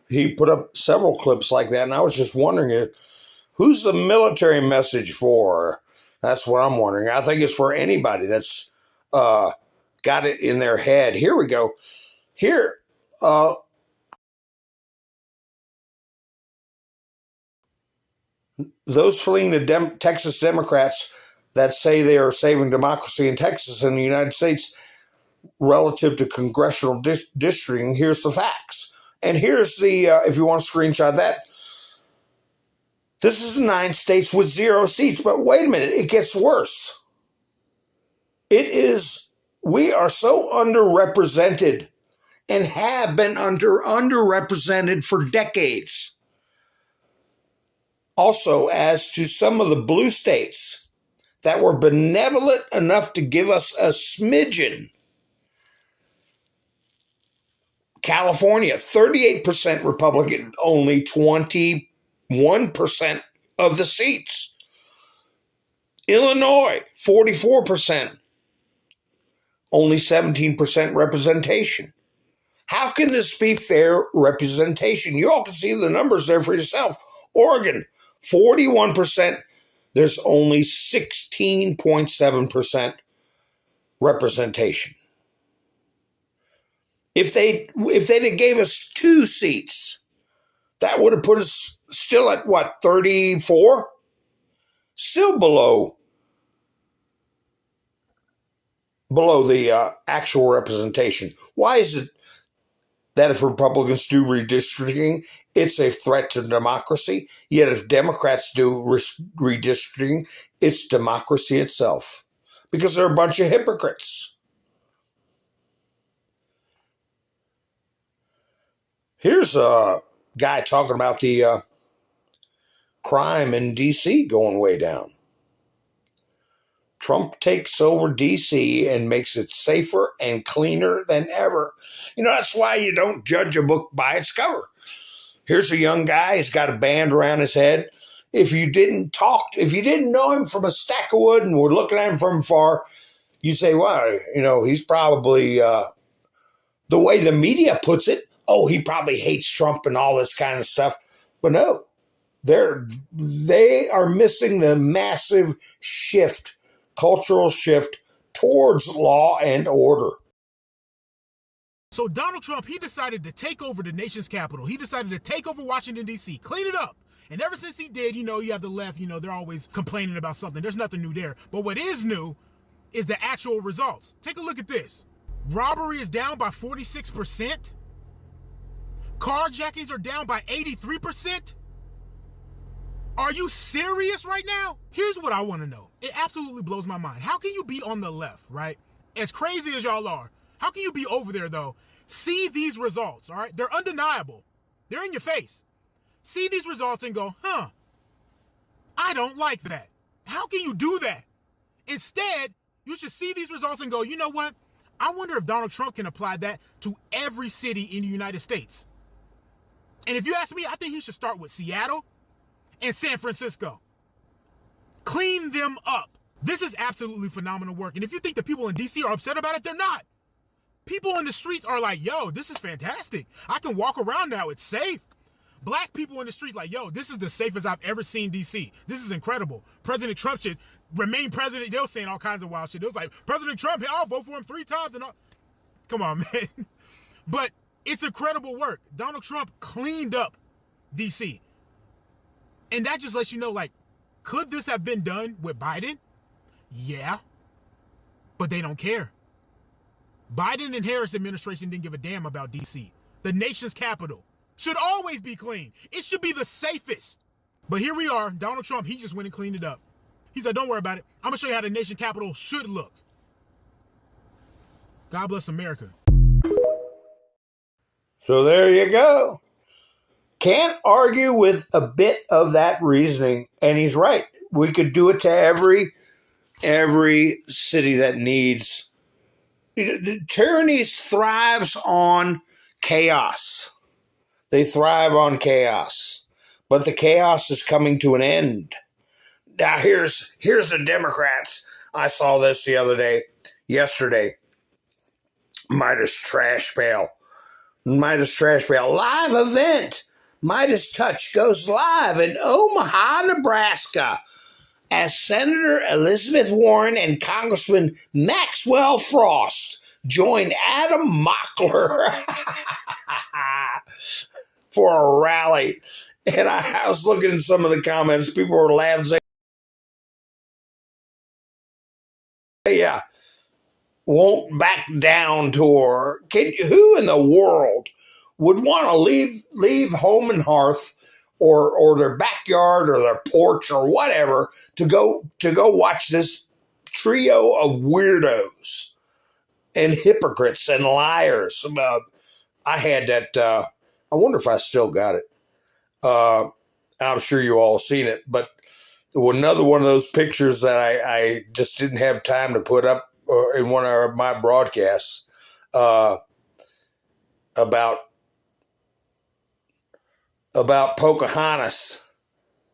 he put up several clips like that, and I was just wondering, who's the military message for? That's what I'm wondering. I think it's for anybody that's got it in their head. Here we go. Here, those fleeing the Texas Democrats that say they are saving democracy in Texas and the United States relative to congressional districting, here's the facts. And here's the, if you want to screenshot that, this is 9 states with 0 seats. But wait a minute, it gets worse. We are so underrepresented and have been underrepresented for decades. Also, as to some of the blue states that were benevolent enough to give us a smidgen. California, 38% Republican, only 21% of the seats. Illinois, 44%, only 17% representation. How can this be fair representation? You all can see the numbers there for yourself. Oregon, 41%, there's only 16.7% representation. If they'd gave us 2 seats, that would have put us still at what, 34? Still below the actual representation. Why is it that if Republicans do redistricting, it's a threat to democracy? Yet if Democrats do redistricting, it's democracy itself. Because they're a bunch of hypocrites. Here's a guy talking about the crime in D.C. going way down. Trump takes over D.C. and makes it safer and cleaner than ever. You know, that's why you don't judge a book by its cover. Here's a young guy. He's got a band around his head. If you didn't know him from a stack of wood and were looking at him from afar, you say, well, you know, he's probably, the way the media puts it, oh, he probably hates Trump and all this kind of stuff. But no, they are missing the massive shift, cultural shift towards law and order. So Donald Trump, he decided to take over the nation's capital. He decided to take over Washington, D.C., clean it up. And ever since he did, you have the left, they're always complaining about something. There's nothing new there. But what is new is the actual results. Take a look at this. Robbery is down by 46%. Carjackings are down by 83%. Are you serious right now? Here's what I want to know. It absolutely blows my mind. How can you be on the left, right? As crazy as y'all are, how can you be over there, though? See these results, all right? They're undeniable. They're in your face. See these results and go, I don't like that. How can you do that? Instead, you should see these results and go, you know what? I wonder if Donald Trump can apply that to every city in the United States. And if you ask me, I think he should start with Seattle and San Francisco. Clean them up. This is absolutely phenomenal work. And if you think the people in D.C. are upset about it, they're not. People in the streets are like, yo, this is fantastic. I can walk around now. It's safe. Black people in the streets like, yo, this is the safest I've ever seen D.C. This is incredible. President Trump should remain president. They were saying all kinds of wild shit. It was like, President Trump, I'll vote for him 3 times. And all. Come on, man. But it's incredible work. Donald Trump cleaned up D.C. And that just lets you know, like, could this have been done with Biden? Yeah. But they don't care. Biden and Harris administration didn't give a damn about D.C. The nation's capital should always be clean. It should be the safest. But here we are. Donald Trump, he just went and cleaned it up. He said, don't worry about it. I'm going to show you how the nation capital should look. God bless America. So there you go. Can't argue with a bit of that reasoning. And he's right. We could do it to every city that needs. Tyranny thrives on chaos. They thrive on chaos. But the chaos is coming to an end. Now here's the Democrats. I saw this yesterday. Midas Trash Pail. Live event. Midas Touch goes live in Omaha, Nebraska, as Senator Elizabeth Warren and Congressman Maxwell Frost join Adam Mockler for a rally. And I was looking at some of the comments. People were laughing, saying, yeah, won't back down tour. Who in the world would want to leave home and hearth or their backyard or their porch or whatever to go watch this trio of weirdos and hypocrites and liars? I had that. I wonder if I still got it. I'm sure you all seen it, but another one of those pictures that I just didn't have time to put up in one of my broadcasts about Pocahontas.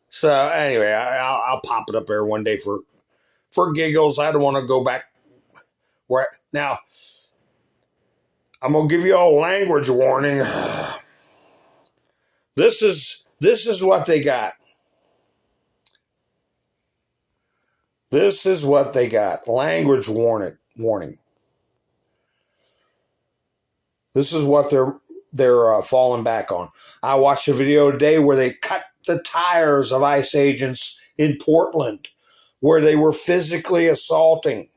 So anyway, I'll pop it up there one day for giggles. I don't want to go back where now. I'm gonna give you all a language warning. This is what they got. This is what they got. Language warning. This is what they're falling back on. I watched a video today where they cut the tires of ICE agents in Portland, where they were physically assaulting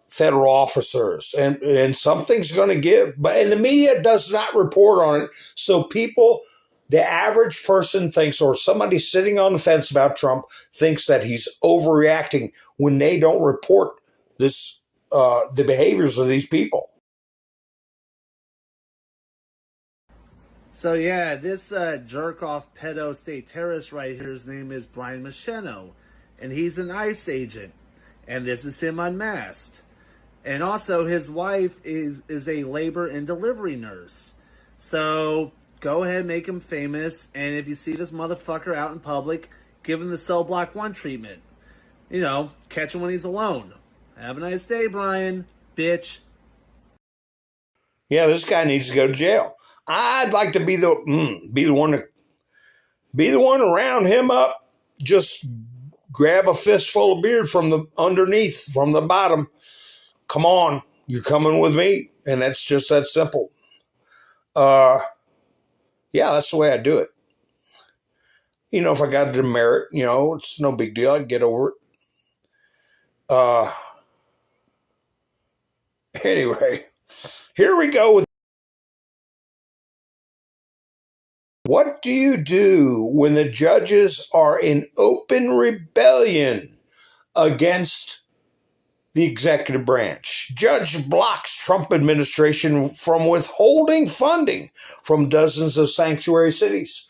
federal officers, and something's going to give. And the media does not report on it, so people, the average person thinks, or somebody sitting on the fence about Trump thinks that he's overreacting when they don't report this, the behaviors of these people. So yeah, this jerk-off pedo state terrorist right here, his name is Brian Macheno, and he's an ICE agent, and this is him unmasked. And also his wife is a labor and delivery nurse. So go ahead, make him famous, and if you see this motherfucker out in public, give him the cell block 1 treatment. You know, catch him when he's alone. Have a nice day, Brian, bitch. Yeah, this guy needs to go to jail. I'd like to be the one to round him up, just grab a fistful of beard from the underneath, from the bottom. Come on, You're coming with me, and that's just that simple. Yeah, that's the way I do it. You know, if I got a demerit, you know, it's no big deal. I'd get over it. Anyway, here we go with what do you do when the judges are in open rebellion against the executive branch? Judge blocks Trump administration from withholding funding from dozens of sanctuary cities.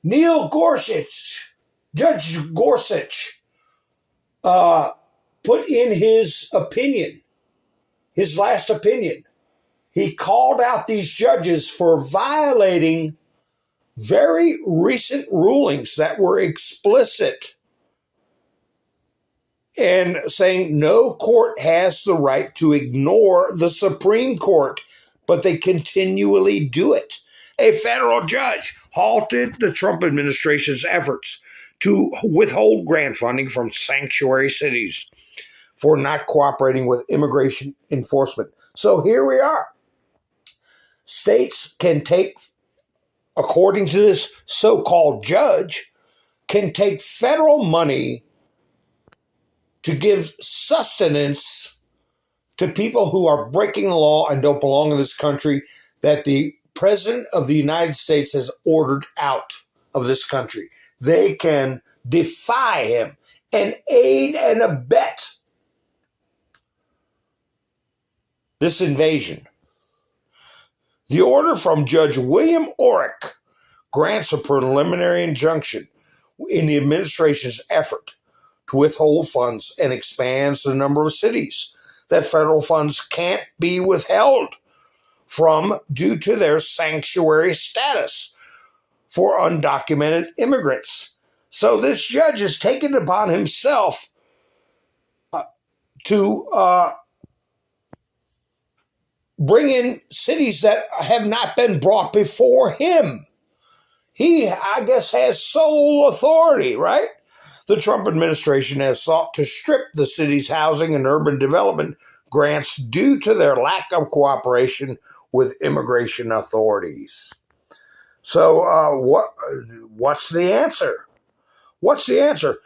Neil Gorsuch, Judge Gorsuch, put in his opinion, his last opinion. He called out these judges for violating very recent rulings that were explicit and saying no court has the right to ignore the Supreme Court, but they continually do it. A federal judge halted the Trump administration's efforts to withhold grant funding from sanctuary cities for not cooperating with immigration enforcement. So here we are. States can take, according to this so-called judge, can take federal money to give sustenance to people who are breaking the law and don't belong in this country that the President of the United States has ordered out of this country. They can defy him and aid and abet this invasion. The order from Judge William Orrick grants a preliminary injunction in the administration's effort to withhold funds and expands the number of cities that federal funds can't be withheld from due to their sanctuary status for undocumented immigrants. So this judge has taken it upon himself to bring in cities that have not been brought before him. He, I guess, has sole authority, right? The Trump administration has sought to strip the city's housing and urban development grants due to their lack of cooperation with immigration authorities. So what's the answer? What's the answer?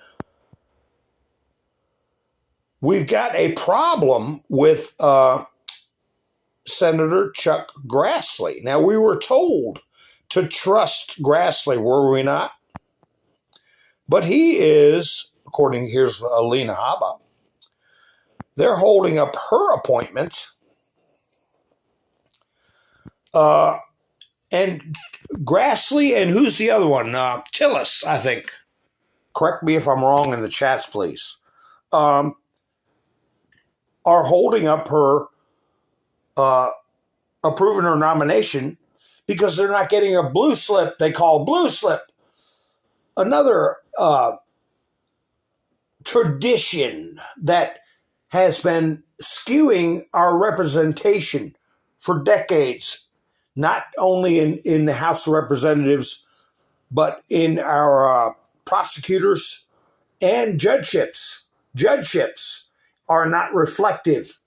We've got a problem with Senator Chuck Grassley. Now, we were told to trust Grassley, were we not? But he is, according, here's Alina Habba, they're holding up her appointment. And Grassley, and who's the other one? Tillis, I think. Correct me if I'm wrong in the chats, please. Are holding up her, approving her nomination because they're not getting a blue slip they call blue slip. Another tradition that has been skewing our representation for decades, not only in the House of Representatives, but in our prosecutors and judgeships. Judgeships are not reflective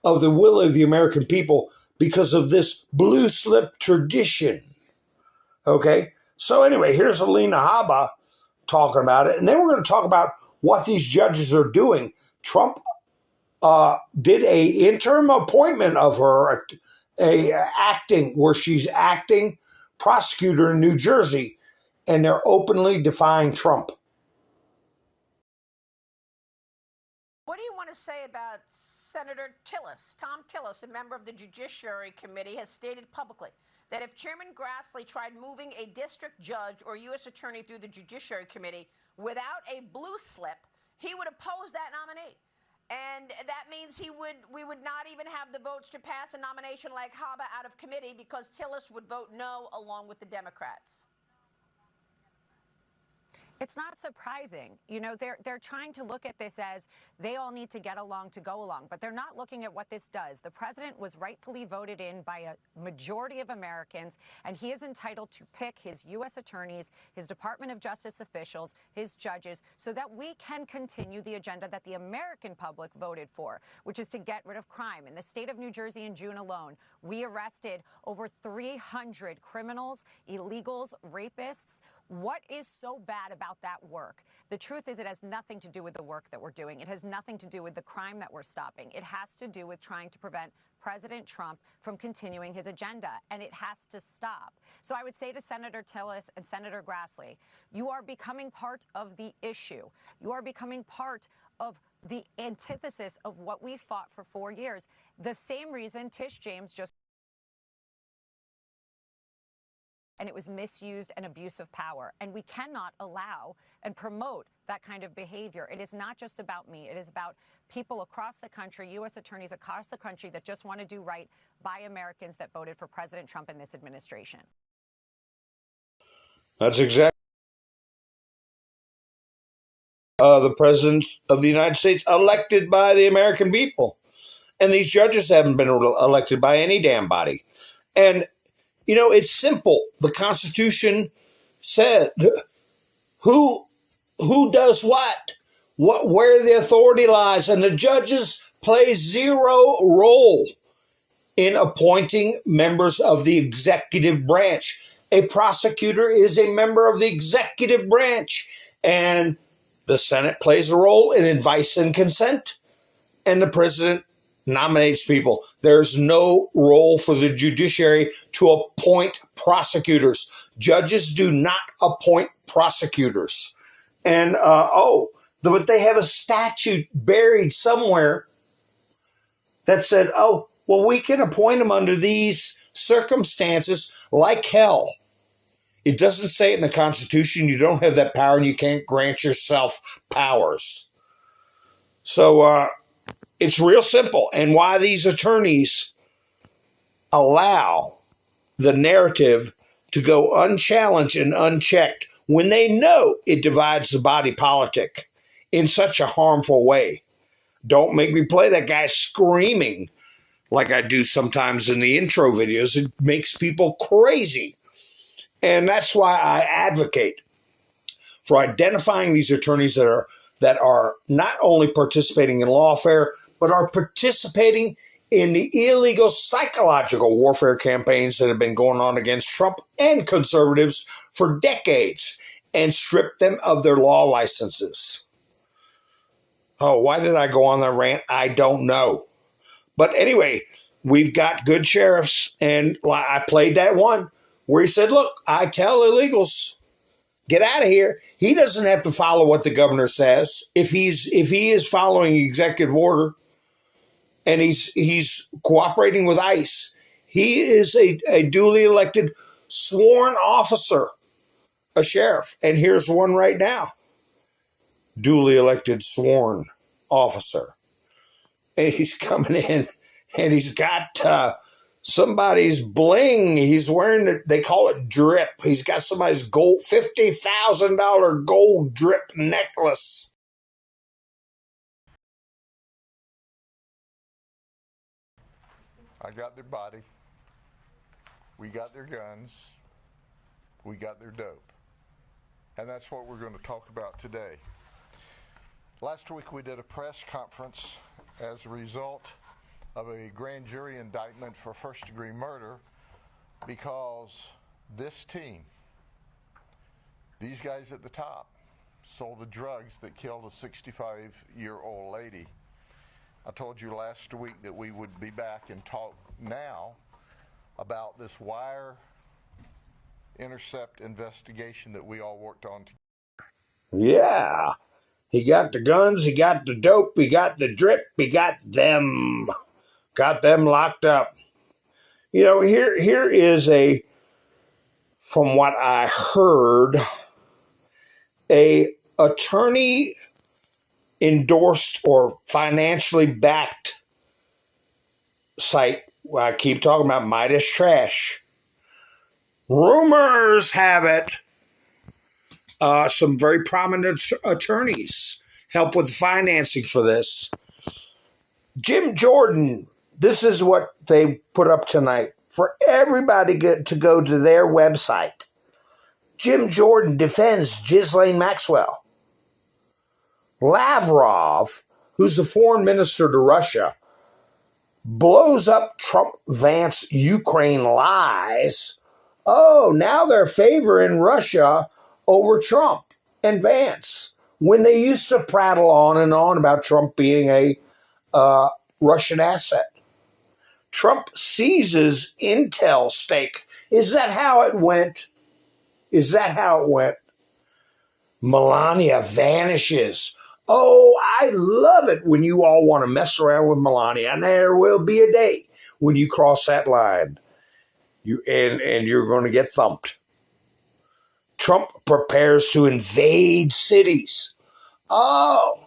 of the will of the American people because of this blue slip tradition. Okay? So anyway, here's Alina Habba talking about it. And then we're going to talk about what these judges are doing. Trump did a interim appointment of her, where she's acting prosecutor in New Jersey, and they're openly defying Trump. What do you want to say about Senator Tillis? Tom Tillis, a member of the Judiciary Committee, has stated publicly that if Chairman Grassley tried moving a district judge or U.S. attorney through the Judiciary Committee without a blue slip, he would oppose that nominee. And that means we would not even have the votes to pass a nomination like Habba out of committee because Tillis would vote no along with the Democrats. It's not surprising. You know, they're trying to look at this as they all need to get along to go along, but they're not looking at what this does. The president was rightfully voted in by a majority of Americans, and he is entitled to pick his U.S. attorneys, his Department of Justice officials, his judges, so that we can continue the agenda that the American public voted for, which is to get rid of crime. In the state of New Jersey in June alone, we arrested over 300 criminals, illegals, rapists. What is so bad about that work? The truth is it has nothing to do with the work that we're doing. It has nothing to do with the crime that we're stopping. It has to do with trying to prevent President Trump from continuing his agenda, and it has to stop. So I would say to Senator Tillis and Senator Grassley, you are becoming part of the issue. You are becoming part of the antithesis of what we fought for 4 years. The same reason Tish James just and it was misused and abuse of power. And we cannot allow and promote that kind of behavior. It is not just about me. It is about people across the country, U.S. attorneys across the country that just want to do right by Americans that voted for President Trump in this administration. That's exactly the president of the United States elected by the American people. And these judges haven't been elected by any damn body. And you know, it's simple. The Constitution said who does what, where the authority lies, and the judges play zero role in appointing members of the executive branch. A prosecutor is a member of the executive branch, and the Senate plays a role in advice and consent, and the president nominates people. There's no role for the judiciary to appoint prosecutors. Judges do not appoint prosecutors. And, but they have a statute buried somewhere that said, oh, well, we can appoint them under these circumstances like hell. It doesn't say it in the Constitution. You don't have that power, and you can't grant yourself powers. So, it's real simple. And why these attorneys allow the narrative to go unchallenged and unchecked when they know it divides the body politic in such a harmful way. Don't make me play that guy screaming like I do sometimes in the intro videos. It makes people crazy. And that's why I advocate for identifying these attorneys that are not only participating in lawfare, but are participating in the illegal psychological warfare campaigns that have been going on against Trump and conservatives for decades, and strip them of their law licenses. Oh, why did I go on that rant? I don't know. But anyway, we've got good sheriffs, and I played that one where he said, look, I tell illegals, get out of here. He doesn't have to follow what the governor says. If he is following executive order, and he's cooperating with ICE, he is a duly elected sworn officer, a sheriff. And here's one right now. Duly elected sworn officer. And he's coming in, and he's got somebody's bling. He's wearing, they call it drip. He's got somebody's gold, $50,000 gold drip necklace. I got their body, we got their guns, we got their dope. And that's what we're going to talk about today. Last week we did a press conference as a result of a grand jury indictment for first-degree murder because this team, these guys at the top, sold the drugs that killed a 65-year-old lady. I told you last week that we would be back and talk now about this wire intercept investigation that we all worked on together. Yeah. He got the guns, he got the dope, he got the drip, he got them. Got them locked up. You know, here is from what I heard, a attorney endorsed or financially backed site. I keep talking about Midas Trash. Rumors have it some very prominent attorneys help with financing for this. Jim Jordan, this is what they put up tonight for everybody to go to their website. Jim Jordan defends Ghislaine Maxwell. Lavrov, who's the foreign minister to Russia, blows up Trump-Vance Ukraine lies. Oh, now they're favoring Russia over Trump and Vance, when they used to prattle on and on about Trump being a Russian asset. Trump seizes Intel stake. Is that how it went? Is that how it went? Melania vanishes. Oh, I love it when you all want to mess around with Melania, and there will be a day when you cross that line. And you're going to get thumped. Trump prepares to invade cities. Oh,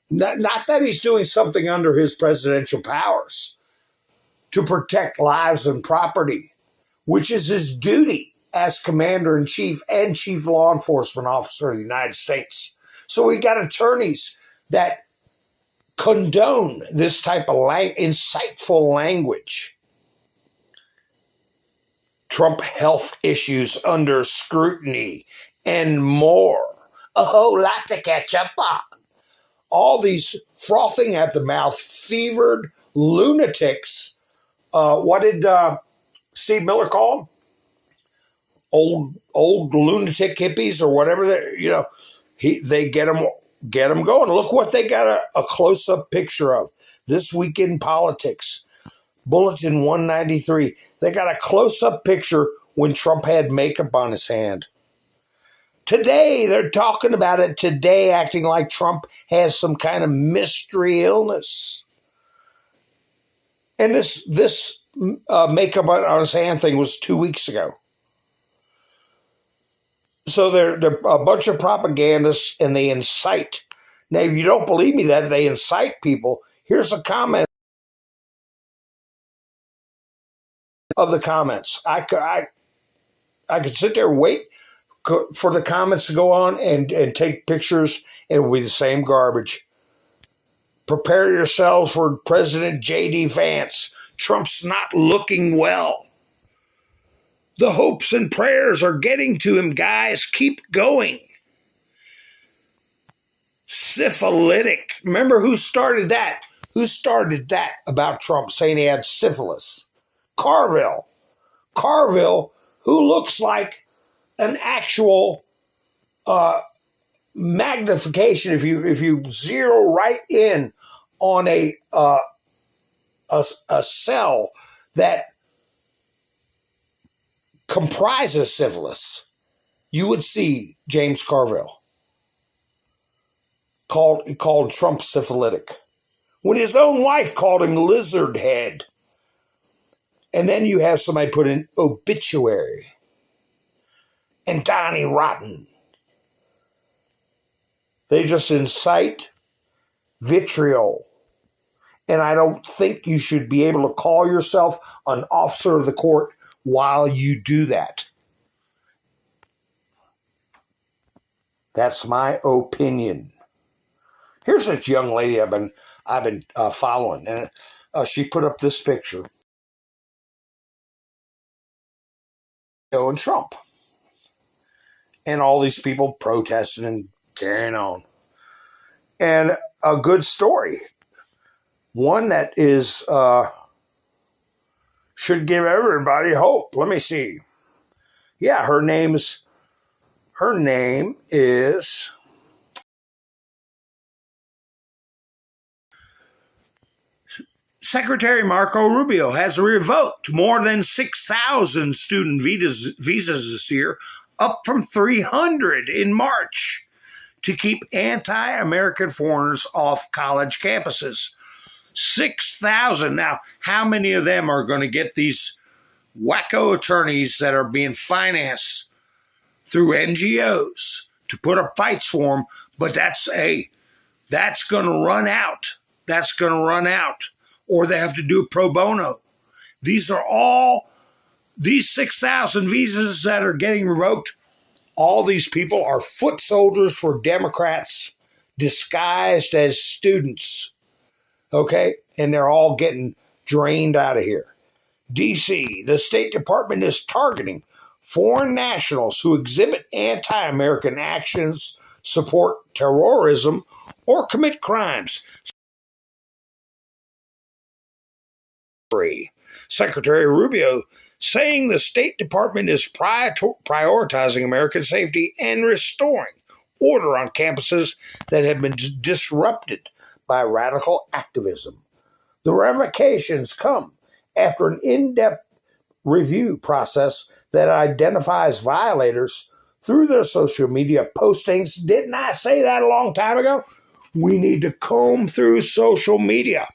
not that he's doing something under his presidential powers to protect lives and property, which is his duty as commander-in-chief and chief law enforcement officer of the United States. So we got attorneys that condone this type of insightful language. Trump health issues under scrutiny and more. A whole lot to catch up on. All these frothing at the mouth, fevered lunatics. What did Steve Miller call them? Old lunatic hippies or whatever. They get them going. Look what they got a close-up picture of. This Week in Politics, Bulletin 193. They got a close-up picture when Trump had makeup on his hand. Today, they're talking about it today, acting like Trump has some kind of mystery illness. And this makeup on his hand thing was 2 weeks ago. So they're a bunch of propagandists, and they incite. Now, if you don't believe me that they incite people, here's a comment of the comments. I could sit there and wait for the comments to go on and take pictures, and it will be the same garbage. Prepare yourselves for President J.D. Vance. Trump's not looking well. The hopes and prayers are getting to him, guys. Keep going. Syphilitic. Remember who started that? Who started that about Trump, saying he had syphilis? Carville. Carville, who looks like an actual magnification. If you zero right in on a cell that comprises syphilis, you would see James Carville called Trump syphilitic, when his own wife called him lizard head. And then you have somebody put in obituary and Donnie Rotten. They just incite vitriol. And I don't think you should be able to call yourself an officer of the court while you do that. That's my opinion. Here's this young lady I've been following, and she put up this picture. And Trump, and all these people protesting and carrying on, and a good story, one that is should give everybody hope. Let me see. Yeah, her name is Secretary Marco Rubio has revoked more than 6,000 student visas this year, up from 300 in March, to keep anti-American foreigners off college campuses. 6,000. Now, how many of them are going to get these wacko attorneys that are being financed through NGOs to put up fights for them? But that's going to run out. That's going to run out. Or they have to do pro bono. These 6,000 visas that are getting revoked All these people are foot soldiers for Democrats disguised as students. Okay? And they're all getting drained out of here. D.C., the State Department is targeting foreign nationals who exhibit anti-American actions, support terrorism, or commit crimes. Secretary Rubio saying the State Department is prioritizing American safety and restoring order on campuses that have been disrupted by radical activism. The revocations come after an in-depth review process that identifies violators through their social media postings. Didn't I say that a long time ago? We need to comb through social media,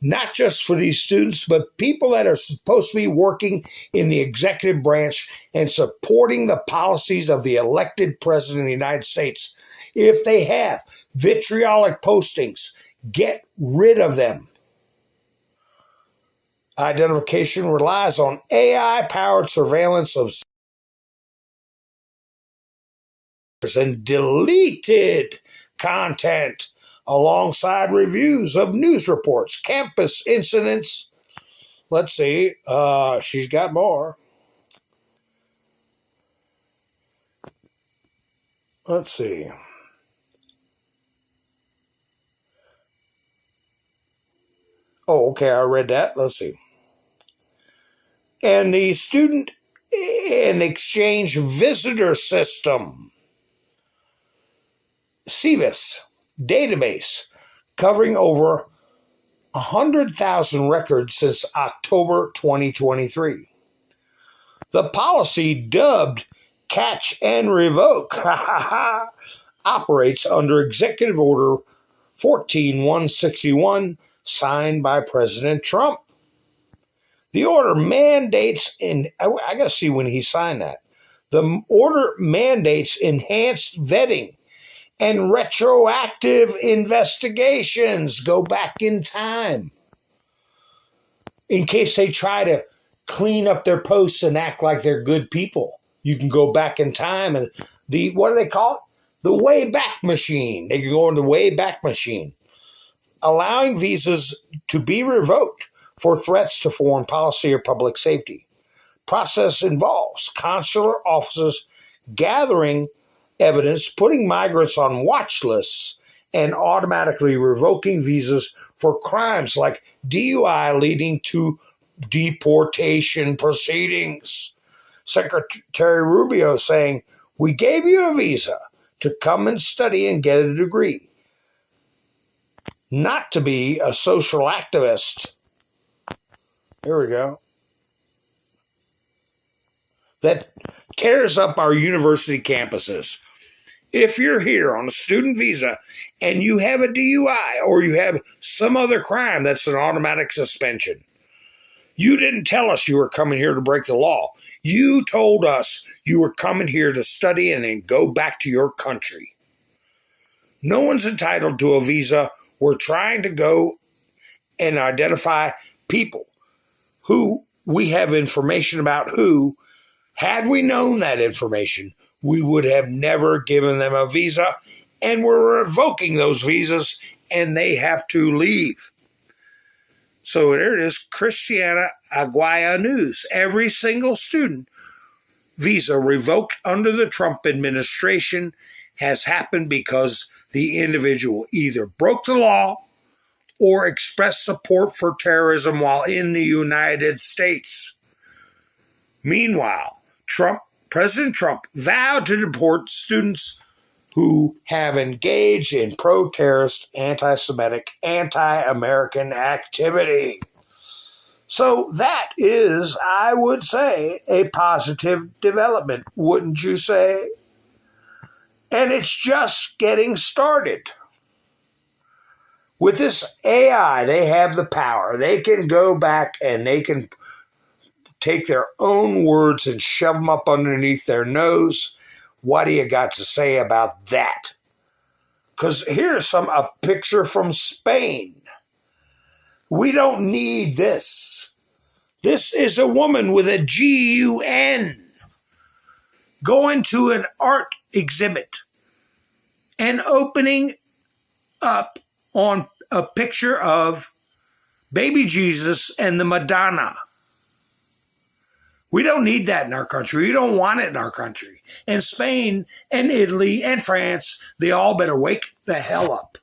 not just for these students, but people that are supposed to be working in the executive branch and supporting the policies of the elected president of the United States. If they have vitriolic postings, get rid of them. Identification relies on AI-powered surveillance of and deleted content alongside reviews of news reports, campus incidents. Let's see. She's got more. Let's see. Oh, okay. I read that. Let's see. And the Student and Exchange Visitor System, CVIS, database covering over 100,000 records since October 2023. The policy, dubbed Catch and Revoke, operates under Executive Order 14161, signed by President Trump. The order mandates, I got to see when he signed that. The order mandates enhanced vetting and retroactive investigations. Go back in time. In case they try to clean up their posts and act like they're good people, you can go back in time and what do they call it? The Wayback Machine. They can go in the Wayback Machine. Allowing visas to be revoked for threats to foreign policy or public safety. Process involves consular offices gathering evidence, putting migrants on watch lists, and automatically revoking visas for crimes like DUI leading to deportation proceedings. Secretary Rubio saying, "We gave you a visa to come and study and get a degree, not to be a social activist." There we go. That tears up our university campuses. If you're here on a student visa and you have a DUI or you have some other crime, that's an automatic suspension. You didn't tell us you were coming here to break the law. You told us you were coming here to study and then go back to your country. No one's entitled to a visa. We're trying to go and identify people who we have information about who, had we known that information, we would have never given them a visa, and we're revoking those visas, and they have to leave. So there it is, Christiana Aguaya News. Every single student visa revoked under the Trump administration has happened because the individual either broke the law or expressed support for terrorism while in the United States. Meanwhile, President Trump vowed to deport students who have engaged in pro-terrorist, anti-Semitic, anti-American activity. So that is, I would say, a positive development, wouldn't you say? And it's just getting started. With this AI, they have the power. They can go back and they can take their own words and shove them up underneath their nose. What do you got to say about that? Because here's a picture from Spain. We don't need this. This is a woman with a GUN. going to an art exhibit and opening up on a picture of baby Jesus and the Madonna. We don't need that in our country. We don't want it in our country. And Spain and Italy and France, they all better wake the hell up.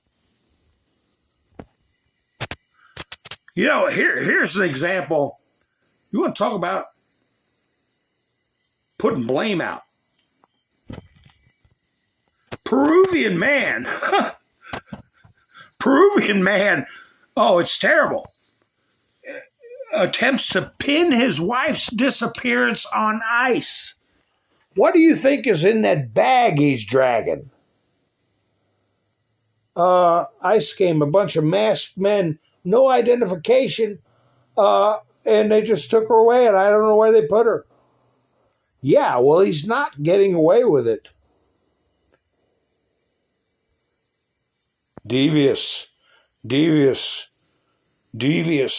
You know, here's an example. You want to talk about putting blame out. Peruvian man. Peruvian man. Oh, it's terrible. Attempts to pin his wife's disappearance on ice. What do you think is in that bag he's dragging? Ice came, a bunch of masked men, no identification, and they just took her away, and I don't know where they put her. Yeah, well, he's not getting away with it. Devious.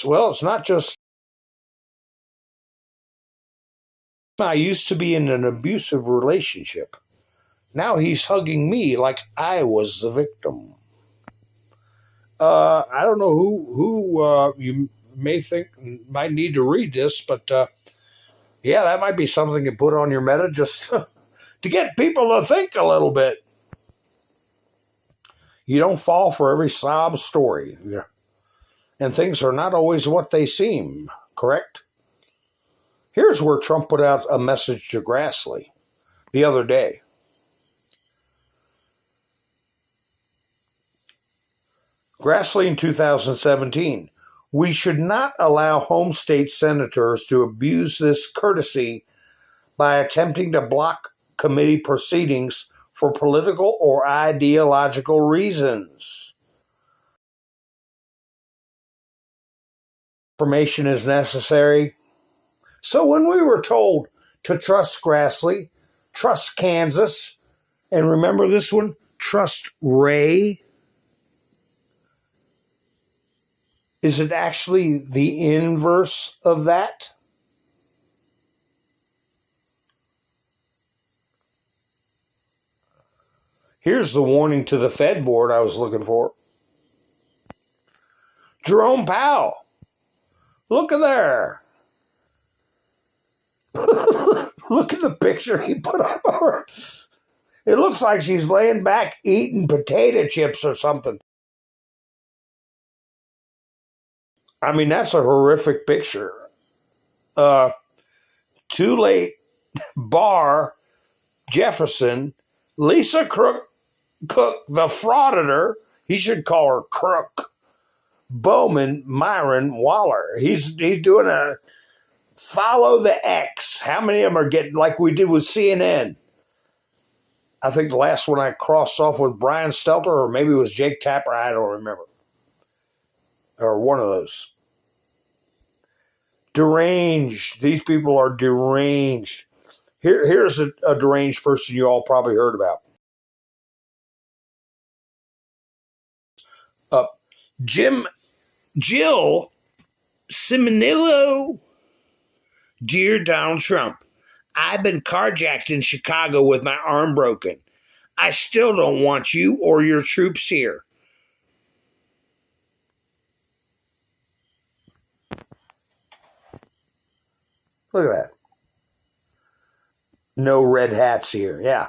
Well, it's not just... I used to be in an abusive relationship. Now he's hugging me like I was the victim. I don't know who you may think might need to read this, but yeah, that might be something to put on your meta just to get people to think a little bit. You don't fall for every sob story. And things are not always what they seem, correct? Here's where Trump put out a message to Grassley the other day. Grassley in 2017. We should not allow home state senators to abuse this courtesy by attempting to block committee proceedings for political or ideological reasons. Information is necessary. So when we were told to trust Grassley, trust Kansas, and remember this one, trust Ray, is it actually the inverse of that? Here's the warning to the Fed board I was looking for. Jerome Powell. Look at there. Look at the picture he put up of her. It looks like she's laying back eating potato chips or something. I mean, that's a horrific picture. Too late. Barr, Jefferson, Lisa Cook, the frauditor. He should call her Crook. Bowman, Myron, Waller. He's doing a follow the X. How many of them are getting, like we did with CNN? I think the last one I crossed off with Brian Stelter, or maybe it was Jake Tapper. I don't remember. Or one of those. Deranged. These people are deranged. Here's a deranged person you all probably heard about. Jill Ciminillo. Dear Donald Trump, I've been carjacked in Chicago with my arm broken. I still don't want you or your troops here. Look at that. No red hats here. Yeah.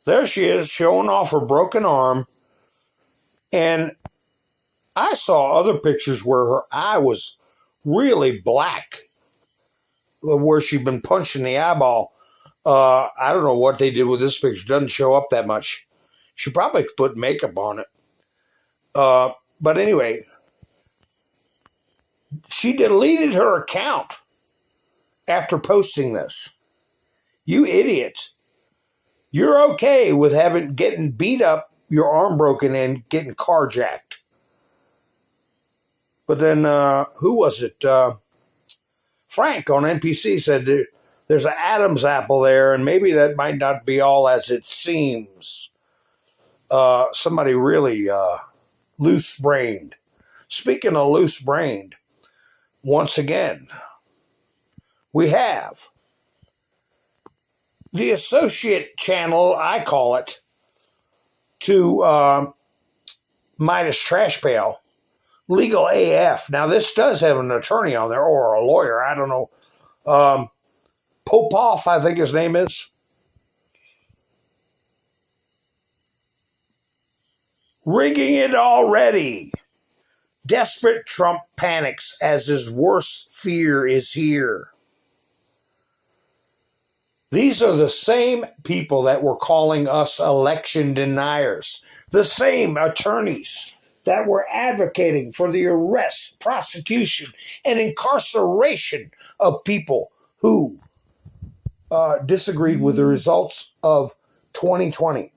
There she is showing off her broken arm. And I saw other pictures where her eye was really black, where she'd been punched in the eyeball. I don't know what they did with this picture. It doesn't show up that much. She probably put makeup on it. But anyway, she deleted her account after posting this. You idiot. You're okay with getting beat up, your arm broken, and getting carjacked. But then, who was it? Frank on NPC said there's an Adam's apple there, and maybe that might not be all as it seems. Somebody really loose-brained. Speaking of loose-brained, once again, we have the associate channel, I call it, to Midas Trash Pail, Legal AF. Now, this does have an attorney on there, or a lawyer, I don't know. Popoff, I think his name is. Rigging it already. Desperate Trump panics as his worst fear is here. These are the same people that were calling us election deniers. The same attorneys that were advocating for the arrest, prosecution, and incarceration of people who disagreed with the results of 2020.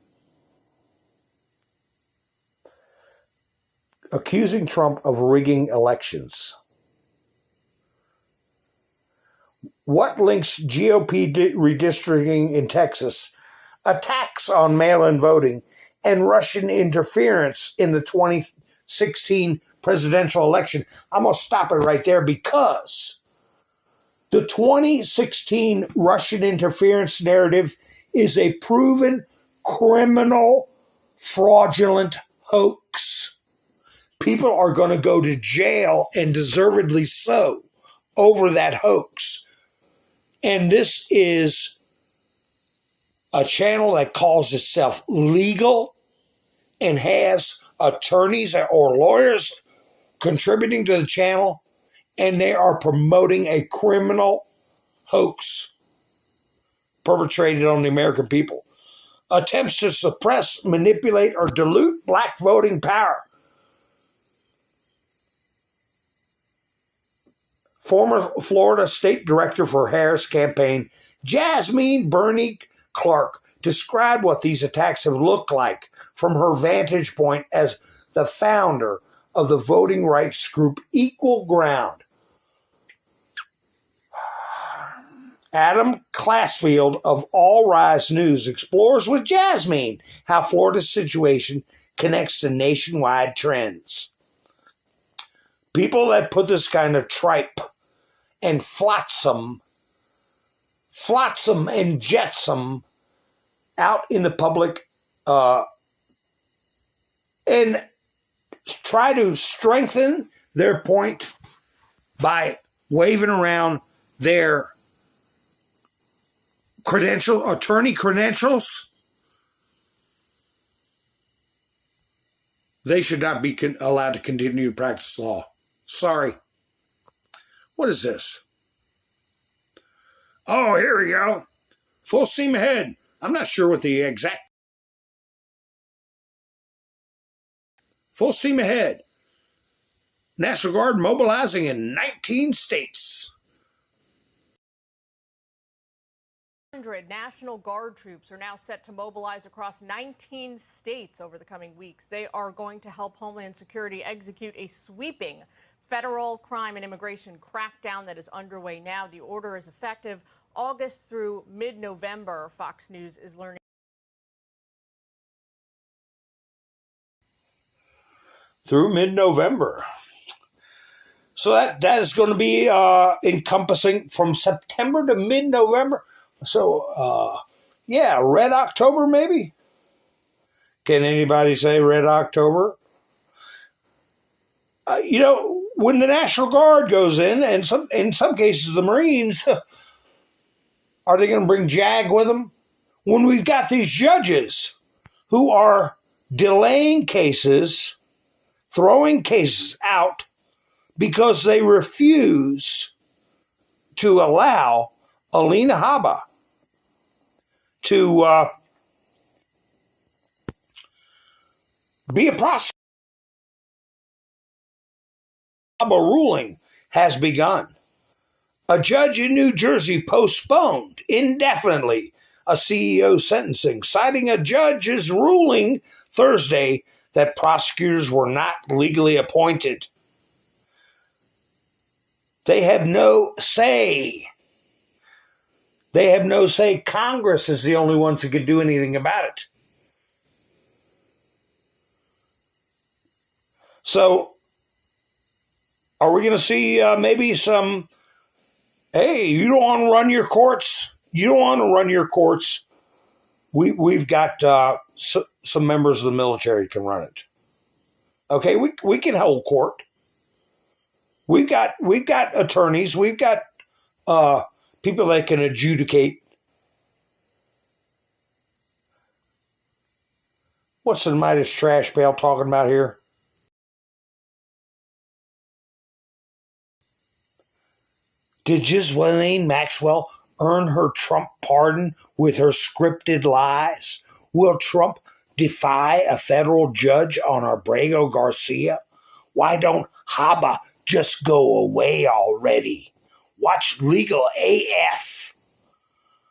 Accusing Trump of rigging elections. What links GOP redistricting in Texas, attacks on mail-in voting, and Russian interference in the 2016 presidential election? I'm going to stop it right there, because the 2016 Russian interference narrative is a proven criminal, fraudulent hoax. People are going to go to jail, and deservedly so, over that hoax. And this is a channel that calls itself legal and has attorneys or lawyers contributing to the channel, and they are promoting a criminal hoax perpetrated on the American people. Attempts to suppress, manipulate, or dilute black voting power. Former Florida State Director for Harris campaign, Jasmine Bernie Clark, described what these attacks have looked like from her vantage point as the founder of the voting rights group Equal Ground. Adam Classfield of All Rise News explores with Jasmine how Florida's situation connects to nationwide trends. People that put this kind of tripe and flotsam and jetsam out in the public and try to strengthen their point by waving around their attorney credentials, they should not be allowed to continue to practice law. Sorry. What is this? Oh, here we go. Full steam ahead. I'm not sure what the exact... Full steam ahead. National Guard mobilizing in 19 states. National Guard troops are now set to mobilize across 19 states over the coming weeks. They are going to help Homeland Security execute a sweeping federal crime and immigration crackdown that is underway now. The order is effective August through mid-November, Fox News is learning. Through mid-November. So that is going to be encompassing from September to mid-November. So, yeah, Red October maybe? Can anybody say Red October? When the National Guard goes in, and in some cases the Marines, are they going to bring JAG with them? When we've got these judges who are delaying cases, throwing cases out because they refuse to allow Alina Habba to be a prosecutor. Habba ruling has begun. A judge in New Jersey postponed indefinitely a CEO sentencing, citing a judge's ruling Thursday that prosecutors were not legally appointed. They have no say. They have no say. Congress is the only ones who can do anything about it. So, are we going to see maybe some, hey, you don't want to run your courts? You don't want to run your courts. We've got some members of the military can run it. Okay, we can hold court. We've got attorneys. We've got people that can adjudicate. What's the Midas trash pail talking about here? Did Ghislaine Maxwell earn her Trump pardon with her scripted lies? Will Trump defy a federal judge on Abrego Garcia? Why don't Haba just go away already? Watch Legal AF.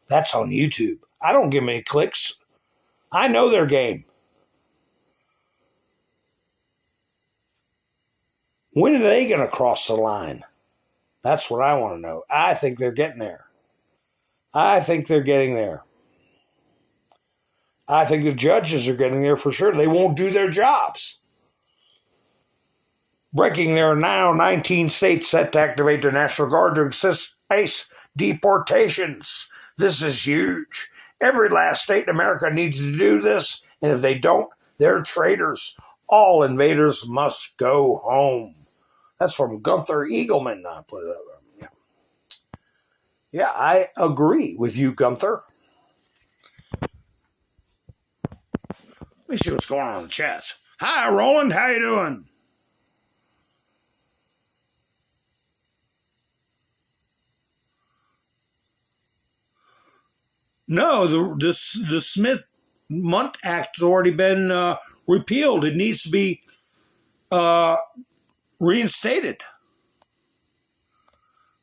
That's on YouTube. I don't give them any clicks. I know their game. When are they going to cross the line? That's what I want to know. I think they're getting there. I think they're getting there. I think the judges are getting there for sure. They won't do their jobs. Breaking, there are now 19 states set to activate their National Guard to assist ICE deportations. This is huge. Every last state in America needs to do this, and if they don't, they're traitors. All invaders must go home. That's from Gunther Eagleman. I put it up. Yeah, I agree with you, Gunther. Let me see what's going on in the chat. Hi, Roland. How you doing? No, the Smith-Munt Act has already been repealed. It needs to be reinstated.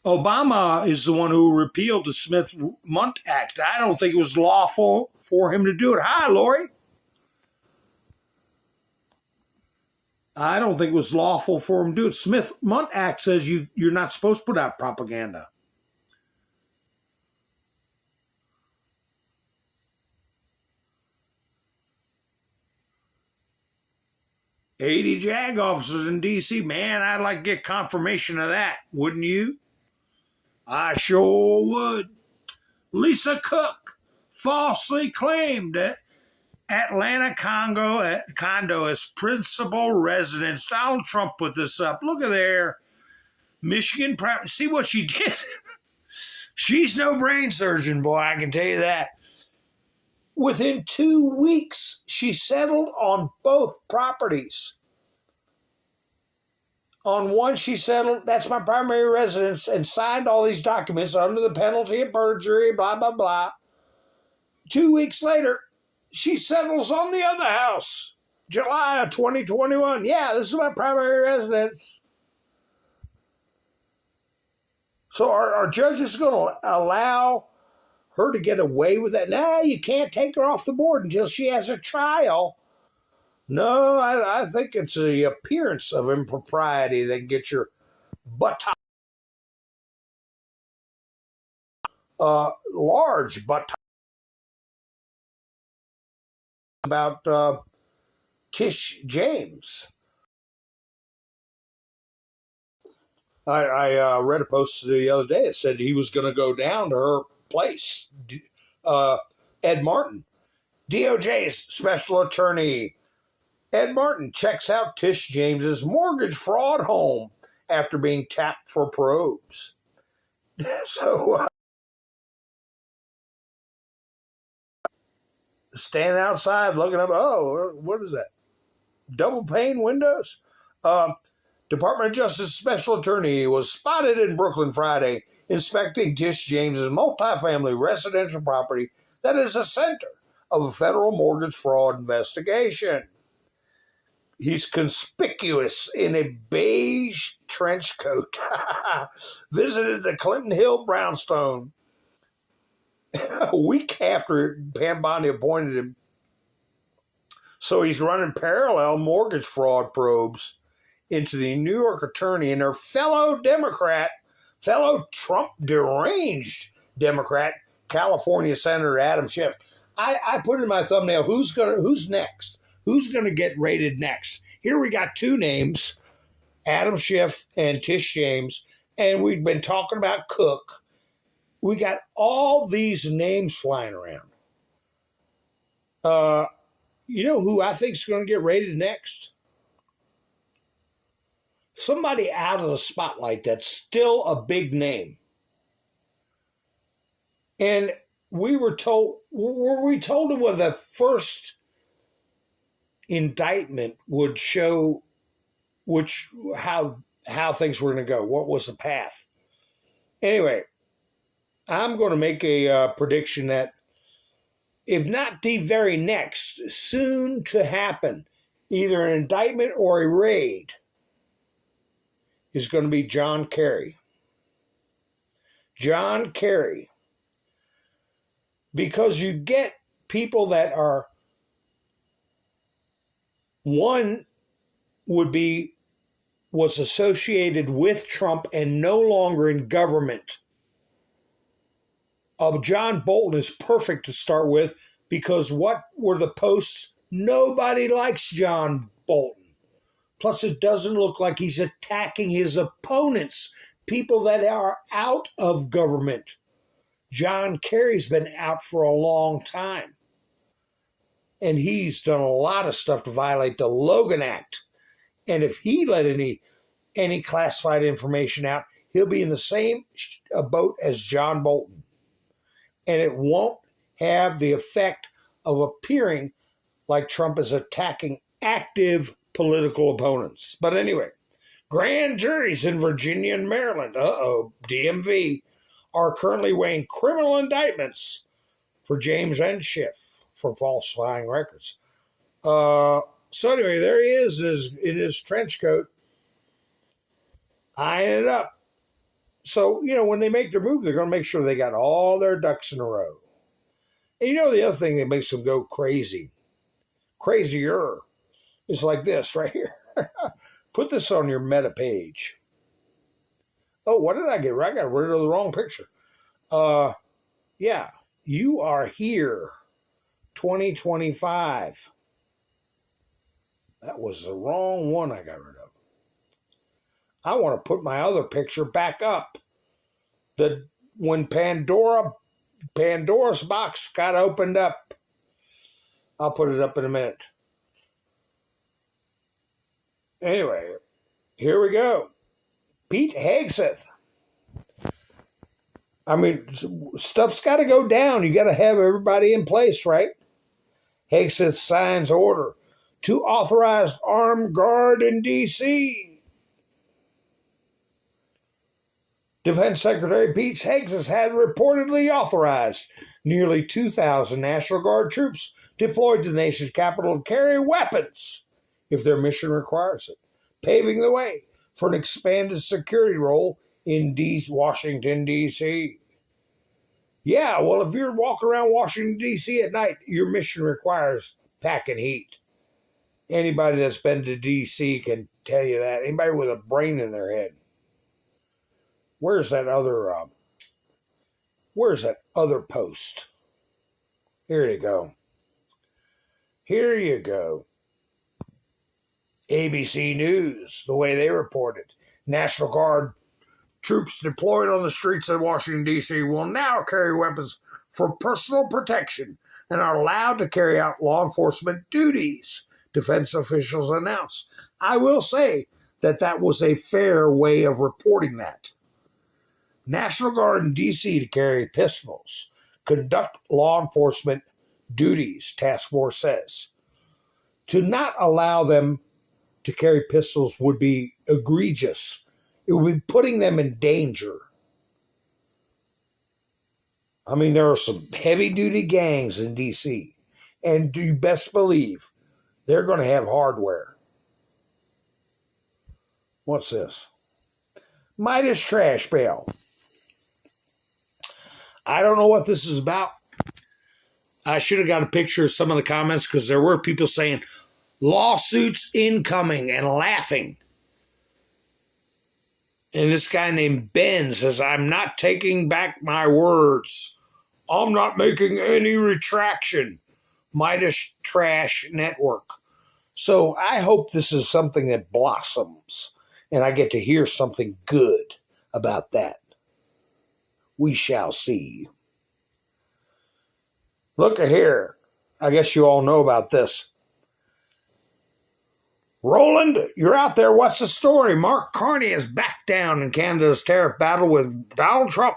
Obama is the one who repealed the Smith-Munt Act. I don't think it was lawful for him to do it. Hi, Lori. I don't think it was lawful for him to do it. Smith-Munt Act says you're not supposed to put out propaganda. $80 JAG officers in D.C. Man, I'd like to get confirmation of that. Wouldn't you? I sure would. Lisa Cook falsely claimed that Atlanta condo as principal residence. Donald Trump put this up. Look at there. Michigan. See what she did? She's no brain surgeon, boy, I can tell you that. Within 2 weeks, she settled on both properties. On one, she settled, that's my primary residence, and signed all these documents under the penalty of perjury, blah, blah, blah. 2 weeks later, she settles on the other house. July of 2021. Yeah, this is my primary residence. So are judges going to allow her to get away with that? No, you can't take her off the board until she has a trial. No, I think it's the appearance of impropriety that gets your butt large butt about Tish James. I read a post the other day that said he was going to go down to her place. Ed Martin, DOJ's special attorney. Ed Martin checks out Tish James's mortgage fraud home after being tapped for probes. So, standing outside looking up, oh, what is that? Double pane windows? Department of Justice Special Attorney was spotted in Brooklyn Friday inspecting Tish James's multifamily residential property that is a center of a federal mortgage fraud investigation. He's conspicuous in a beige trench coat. Visited the Clinton Hill brownstone a week after Pam Bondi appointed him. So he's running parallel mortgage fraud probes into the New York attorney and her fellow Trump deranged Democrat, California Senator Adam Schiff. I put in my thumbnail, who's next? Who's going to get raided next? Here we got two names, Adam Schiff and Tish James, and we've been talking about Cook. we got all these names flying around. You know who I think is going to get raided next? Somebody out of the spotlight that's still a big name. And were we told that the first indictment would show how things were going to go? What was the path? Anyway, I'm going to make a prediction that if not the very next, soon to happen, either an indictment or a raid, is going to be John Kerry. John Kerry. Because you get people that are, one was associated with Trump and no longer in government. John Bolton is perfect to start with because what were the posts? Nobody likes John Bolton. Plus, it doesn't look like he's attacking his opponents, people that are out of government. John Kerry's been out for a long time. And he's done a lot of stuff to violate the Logan Act. And if he let any classified information out, he'll be in the same boat as John Bolton. And it won't have the effect of appearing like Trump is attacking active political opponents. But anyway, grand juries in Virginia and Maryland, DMV, are currently weighing criminal indictments for James N. Schiff for falsifying records. So anyway, there he is in his trench coat, eyeing it up. So, when they make their move, they're going to make sure they got all their ducks in a row. And the other thing that makes them go crazier, is like this right here. Put this on your meta page. Oh, what did I get? I got rid of the wrong picture. Yeah, you are here, 2025. That was the wrong one I got rid of. I want to put my other picture back up. When Pandora's box got opened up. I'll put it up in a minute. Anyway, here we go. Pete Hegseth. I mean, stuff's got to go down. You got to have everybody in place, right? Hegseth signs order to authorize armed guard in D.C. Defense Secretary Pete Hegseth had reportedly authorized nearly 2,000 National Guard troops deployed to the nation's capital to carry weapons if their mission requires it, paving the way for an expanded security role in Washington, D.C. Yeah, well, if you're walking around Washington, D.C. at night, your mission requires packing heat. Anybody that's been to D.C. can tell you that. Anybody with a brain in their head. Where's that other post? Here you go. Here you go. ABC News, the way they reported. National Guard troops deployed on the streets of Washington, D.C. will now carry weapons for personal protection and are allowed to carry out law enforcement duties, defense officials announced. I will say that was a fair way of reporting that. National Guard in D.C. to carry pistols, conduct law enforcement duties, task force says. To not allow them to carry pistols would be egregious. It would be putting them in danger. I mean, there are some heavy-duty gangs in D.C., and you best believe they're going to have hardware. What's this? Midas trash bale. I don't know what this is about. I should have got a picture of some of the comments because there were people saying, lawsuits incoming and laughing. And this guy named Ben says, I'm not taking back my words. I'm not making any retraction. Midas Trash Network. So I hope this is something that blossoms and I get to hear something good about that. We shall see. Look at here. I guess you all know about this. Roland, you're out there. What's the story? Mark Carney is back down in Canada's tariff battle with Donald Trump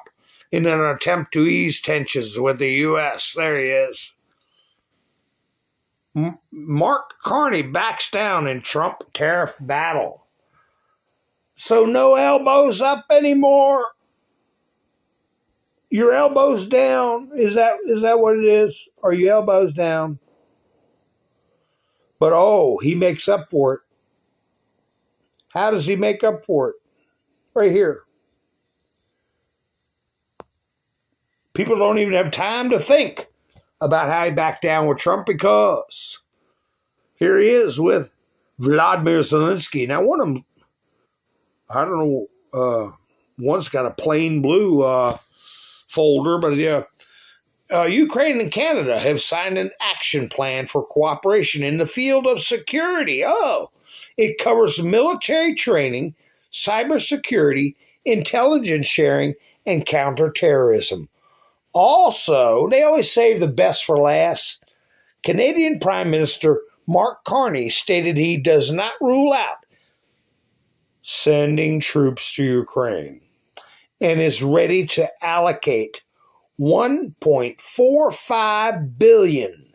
in an attempt to ease tensions with the U.S. There he is. Mark Carney backs down in Trump tariff battle. So no elbows up anymore. Your elbows down. Is that what it is? Are you elbows down? But he makes up for it. How does he make up for it? Right here. People don't even have time to think about how he backed down with Trump because here he is with Vladimir Zelensky. Now, one of them, I don't know, one's got a plain blue folder, but yeah. Ukraine and Canada have signed an action plan for cooperation in the field of security. It covers military training, cybersecurity, intelligence sharing, and counterterrorism. Also, they always save the best for last. Canadian Prime Minister Mark Carney stated he does not rule out sending troops to Ukraine and is ready to allocate $1.45 billion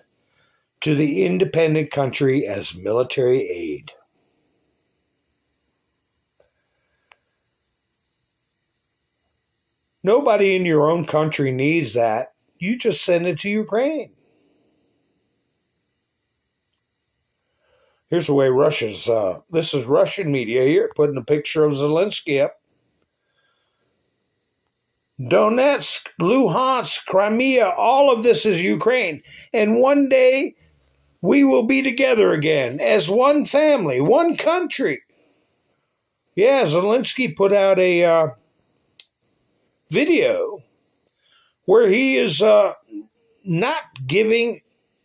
to the independent country as military aid. Nobody in your own country needs that. You just send it to Ukraine. Here's the way Russia's, this is Russian media here, putting a picture of Zelensky up. Donetsk, Luhansk, Crimea, all of this is Ukraine. And one day we will be together again as one family, one country. Yeah, Zelensky put out a video where he is not giving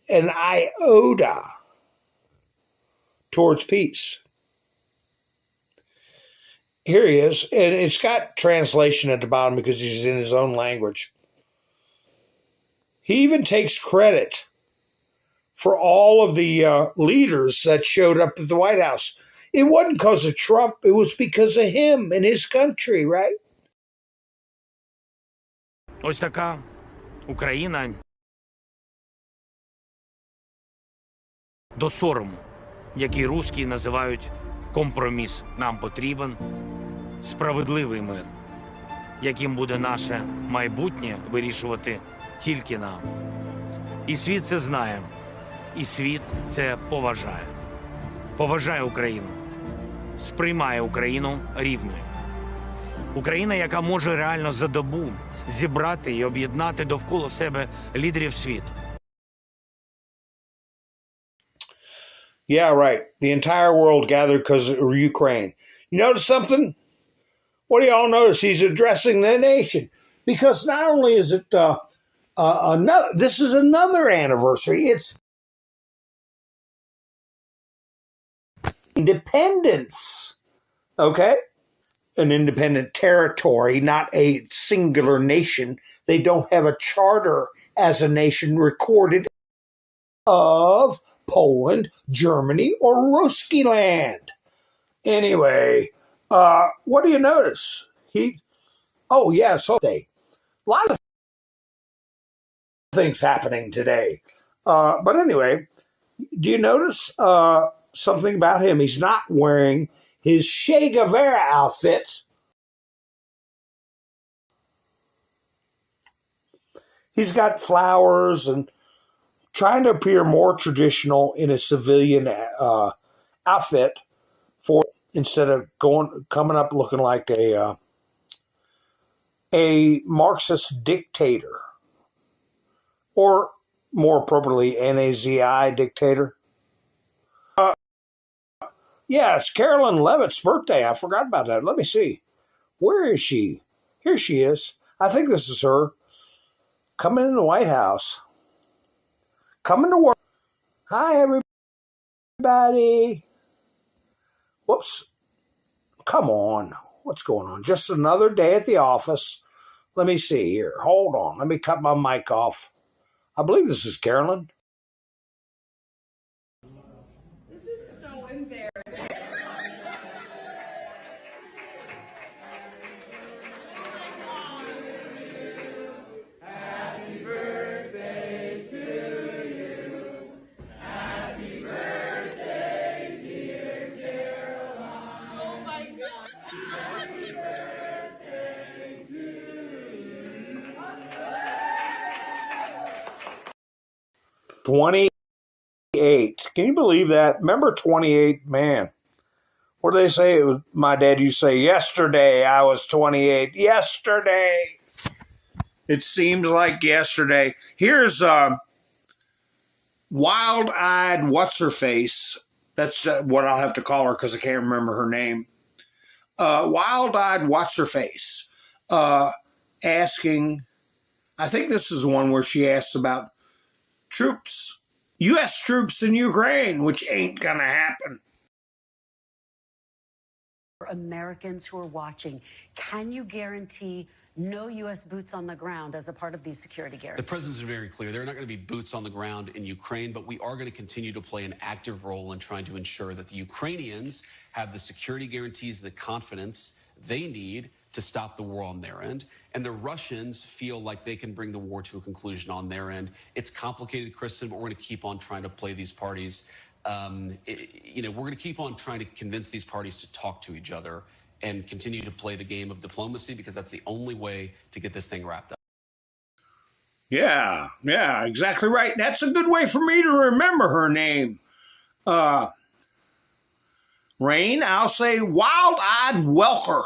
an iota towards peace. Here he is, and it's got translation at the bottom because he's in his own language. He even takes credit for all of the leaders that showed up at the White House. It wasn't because of Trump, it was because of him and his country, right? Ось така Україна до сорому, який русські називають компроміс. Нам потрібен справедливий мир, яким буде наше майбутнє вирішувати тільки нам. І світ це знає, і світ це поважає. Поважає Україну, сприймає Україну рівною. Україна, яка може реально за добу зібрати і об'єднати довкола себе лідерів світу. Yeah, right. The entire world gathered because of Ukraine. You notice something? What do y'all notice? He's addressing the nation. Because not only is it another, this is another anniversary. It's independence. Okay? An independent territory, not a singular nation. They don't have a charter as a nation recorded of Poland, Germany, or Ruski land. Anyway, what do you notice? A lot of things happening today. But anyway, do you notice something about him? He's not wearing his Che Guevara outfits. He's got flowers and trying to appear more traditional in a civilian outfit instead of coming up looking like a Marxist dictator, or more appropriately, NAZI dictator. Yeah, it's Carolyn Levitt's birthday. I forgot about that. Let me see. Where is she? Here she is. I think this is her. Coming in the White House. Coming to work. Hi, everybody. Whoops. Come on. What's going on? Just another day at the office. Let me see here. Hold on. Let me cut my mic off. I believe this is Carolyn. This is so embarrassing. Happy birthday to you. Happy birthday, dear Caroline. Oh my gosh. Happy birthday to you. 28. Can you believe that? Remember 28? Man. What do they say? My dad used to say, yesterday I was 28. Yesterday. It seems like yesterday. Here's wild-eyed what's-her-face. That's what I'll have to call her because I can't remember her name. Wild-eyed what's-her-face. Asking, I think this is the one where she asks about troops, U.S. troops in Ukraine, which ain't gonna happen. Americans who are watching, can you guarantee no U.S. boots on the ground as a part of these security guarantees? The president's very clear. There are not going to be boots on the ground in Ukraine, but we are going to continue to play an active role in trying to ensure that the Ukrainians have the security guarantees, the confidence they need to stop the war on their end. And the Russians feel like they can bring the war to a conclusion on their end. It's complicated, Kristen, but we're going to keep on trying to play these parties. We're going to keep on trying to convince these parties to talk to each other and continue to play the game of diplomacy, because that's the only way to get this thing wrapped up. Yeah, exactly right. That's a good way for me to remember her name. Rain, I'll say Wild-Eyed Welker.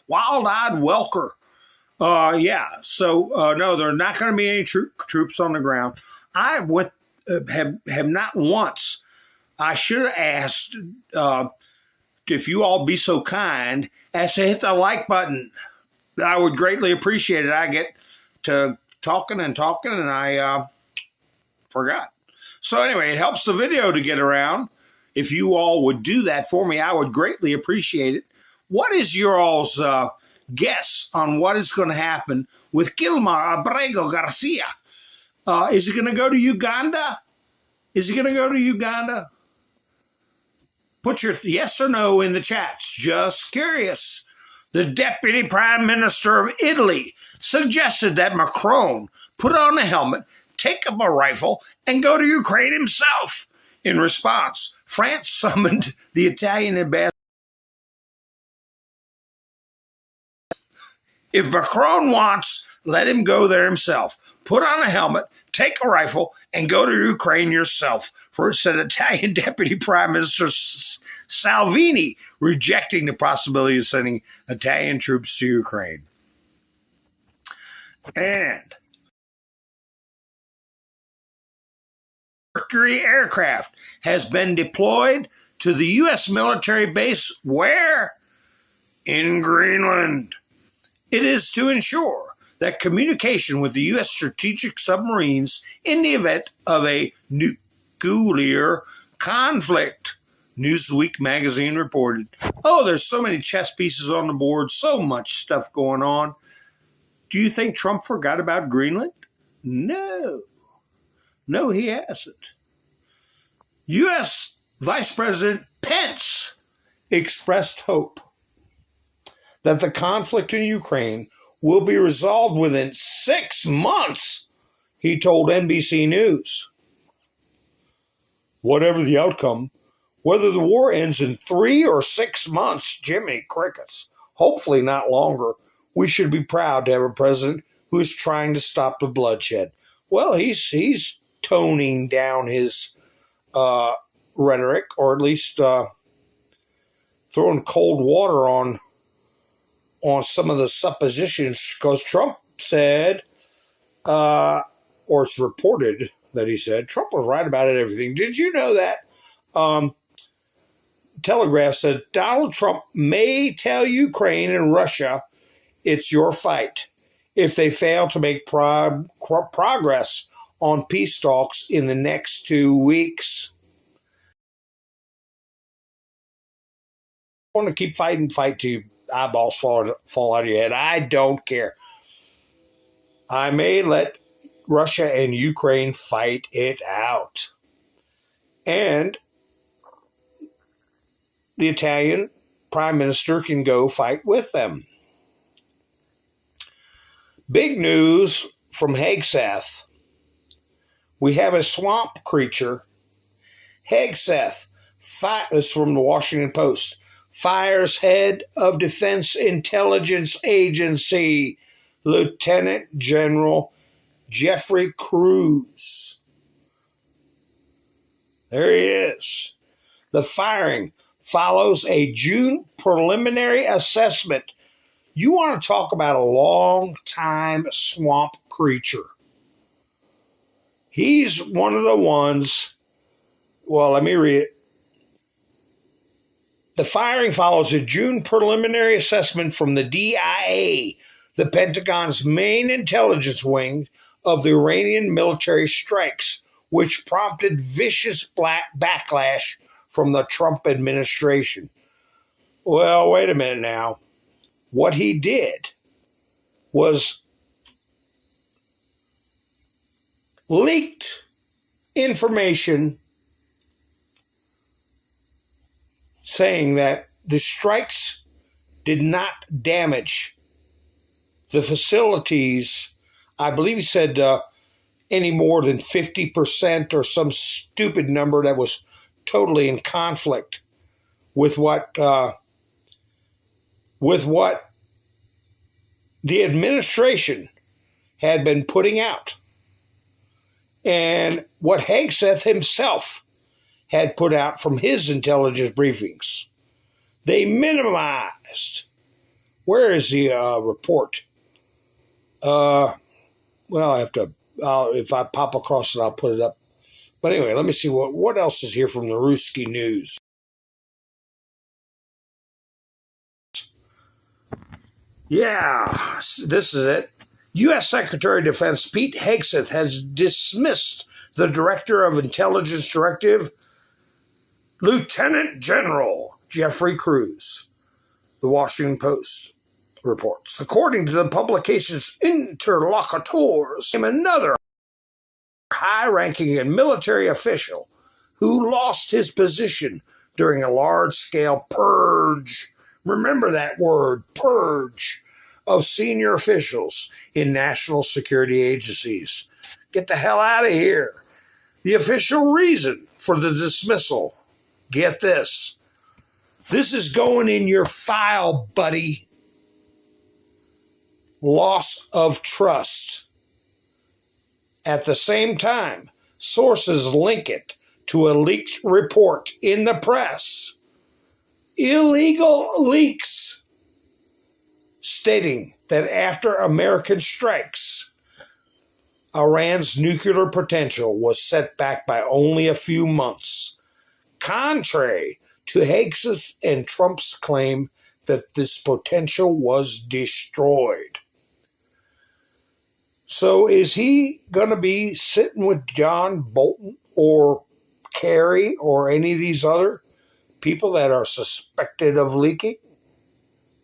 Wild-Eyed Welker. No, there are not going to be any troops on the ground. I have not once. I should have asked if you all be so kind as to hit the like button. I would greatly appreciate it. I get to talking and I forgot. So anyway, it helps the video to get around. If you all would do that for me, I would greatly appreciate it. What is your all's guess on what is going to happen with Gilmar Abrego Garcia? Is he going to go to Uganda? Put your yes or no in the chats. Just curious. The Deputy Prime Minister of Italy suggested that Macron put on a helmet, take up a rifle, and go to Ukraine himself. In response, France summoned the Italian ambassador. If Macron wants, let him go there himself. Put on a helmet, take a rifle, and go to Ukraine yourself, said Italian Deputy Prime Minister Salvini, rejecting the possibility of sending Italian troops to Ukraine. And Mercury aircraft has been deployed to the U.S. military base where? In Greenland. It is to ensure that communication with the U.S. strategic submarines in the event of a nuclear conflict. Newsweek magazine reported. Oh, there's so many chess pieces on the board, so much stuff going on. Do you think Trump forgot about Greenland? No. No, he hasn't. U.S. Vice President Pence expressed hope that the conflict in Ukraine will be resolved within 6 months, he told NBC News. Whatever the outcome, whether the war ends in 3 or 6 months, Jiminy Crickets, hopefully not longer, we should be proud to have a president who is trying to stop the bloodshed. Well, he's toning down his rhetoric, or at least throwing cold water on some of the suppositions, because Trump said, or it's reported that he said, Trump was right about everything. Did you know that? Telegraph said Donald Trump may tell Ukraine and Russia it's your fight if they fail to make progress on peace talks in the next 2 weeks. want to keep fighting, fight till your eyeballs fall out of your head. I don't care. I may let Russia and Ukraine fight it out. And the Italian prime minister can go fight with them. Big news from Hegseth. We have a swamp creature. Hegseth, this is from the Washington Post, fires head of Defense Intelligence Agency, Lieutenant General Jeffrey Cruz. There he is. The firing follows a June preliminary assessment. You want to talk about a long-time swamp creature. He's one of the ones, well, let me read it. The firing follows a June preliminary assessment from the DIA, the Pentagon's main intelligence wing, of the Iranian military strikes, which prompted vicious backlash from the Trump administration. Well, wait a minute now. What he did was leaked information saying that the strikes did not damage the facilities. I believe he said any more than 50% or some stupid number that was totally in conflict with what the administration had been putting out and what Hegseth himself had put out from his intelligence briefings. They minimized. Where is the report? Well, I have to. If I pop across it, I'll put it up. But anyway, let me see what else is here from the Ruski News. Yeah, this is it. U.S. Secretary of Defense Pete Hegseth has dismissed the Director of Intelligence Directive, Lieutenant General Jeffrey Cruz, the Washington Post reports. According to the publication's interlocutors, another high-ranking and military official who lost his position during a large-scale purge. Remember that word, purge, of senior officials in national security agencies. Get the hell out of here. The official reason for the dismissal, get this. This is going in your file, buddy. Loss of trust. At the same time, sources link it to a leaked report in the press. Illegal leaks stating that after American strikes, Iran's nuclear potential was set back by only a few months, contrary to Hegseth and Trump's claim that this potential was destroyed. So is he going to be sitting with John Bolton or Kerry or any of these other people that are suspected of leaking?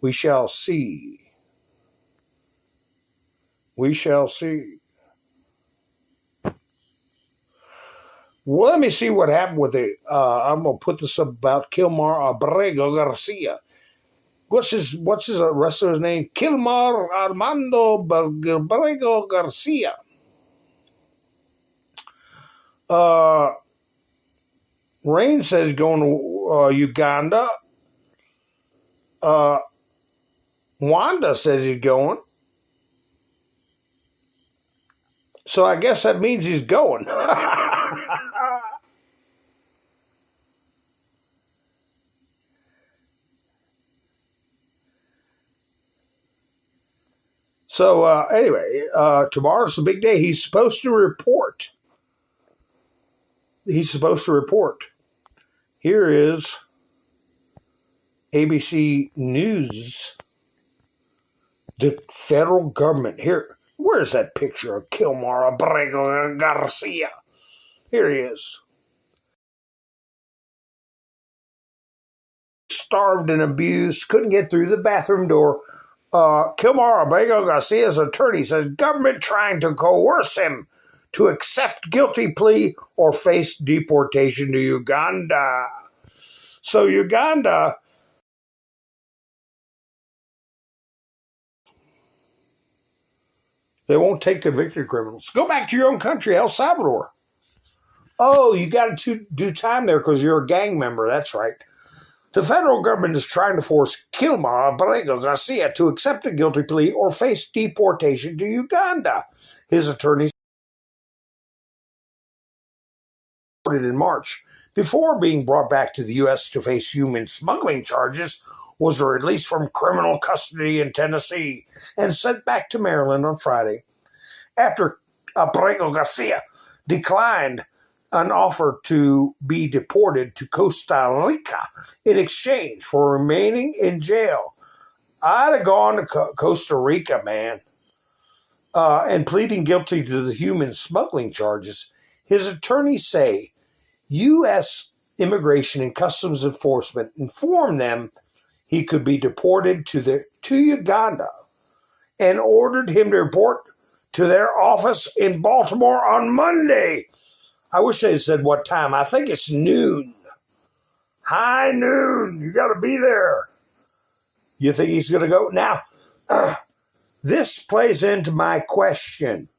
We shall see. We shall see. Well, let me see what happened with the, I'm going to put this up about Kilmar Abrego Garcia. What's his rest of his name? Kilmar Armando Abrego Garcia. Rain says going to Uganda. Wanda says he's going. So I guess that means he's going. So anyway, tomorrow's the big day. He's supposed to report. Here is ABC News. The federal government. Here, where's that picture of Kilmar Abrego Garcia? Here he is. starved and abused, couldn't get through the bathroom door. Kilmar Abego Garcia's attorney says government trying to coerce him to accept guilty plea or face deportation to Uganda. So Uganda, they won't take convicted criminals. Go back to your own country, El Salvador. Oh, you got to do time there because you're a gang member. That's right. The federal government is trying to force Kilmar Abrego Garcia to accept a guilty plea or face deportation to Uganda. His attorneys in March, before being brought back to the U.S. to face human smuggling charges, was released from criminal custody in Tennessee and sent back to Maryland on Friday. After Abrego Garcia declined an offer to be deported to Costa Rica in exchange for remaining in jail. I'd have gone to Costa Rica, man. And pleading guilty to the human smuggling charges, his attorneys say U.S. Immigration and Customs Enforcement informed them he could be deported to Uganda and ordered him to report to their office in Baltimore on Monday. I wish they said what time. I think it's noon. High noon. You got to be there. You think he's going to go? Now, this plays into my question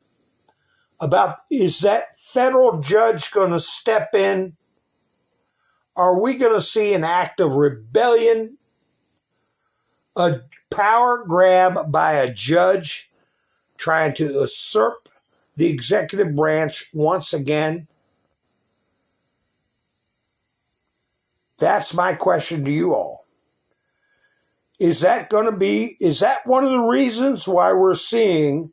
about, is that federal judge going to step in? Are we going to see an act of rebellion, a power grab by a judge trying to usurp the executive branch once again? That's my question to you all. Is that one of the reasons why we're seeing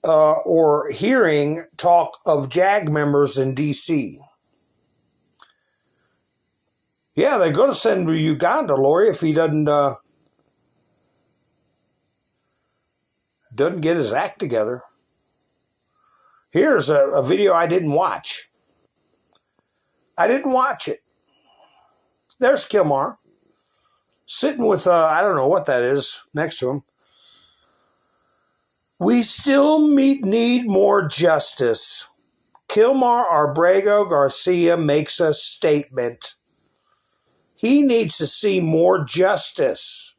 or hearing talk of JAG members in D.C.? Yeah, they're going to send him to Uganda, Lori, if he doesn't get his act together. Here's a video I didn't watch. I didn't watch it. There's Kilmar sitting with, I don't know what that is, next to him. We still need more justice. Kilmar Abrego Garcia makes a statement. He needs to see more justice.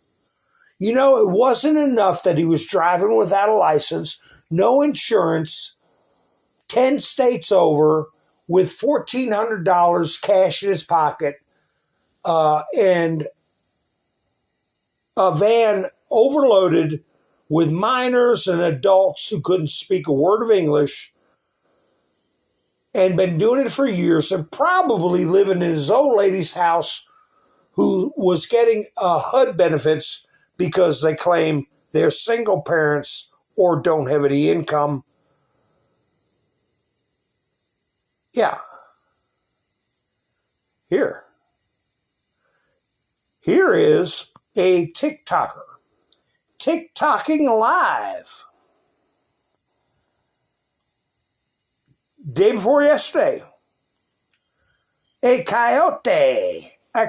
You know, it wasn't enough that he was driving without a license, no insurance, 10 states over, with $1,400 cash in his pocket, and a van overloaded with minors and adults who couldn't speak a word of English, and been doing it for years, and probably living in his old lady's house, who was getting HUD benefits because they claim they're single parents or don't have any income. Yeah. Here is a TikToker TikToking live day before yesterday. A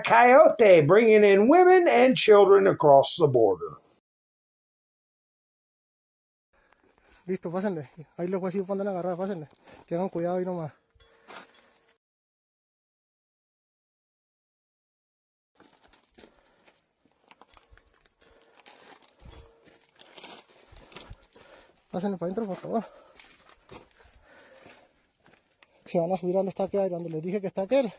coyote bringing in women and children across the border. Listo, pásenle. Ahí los jueces van a agarrar, pásenle. Tengan cuidado ahí nomás. Pásenle para adentro, por favor. Se van a subir a donde está aquel, donde les dije que está aquel.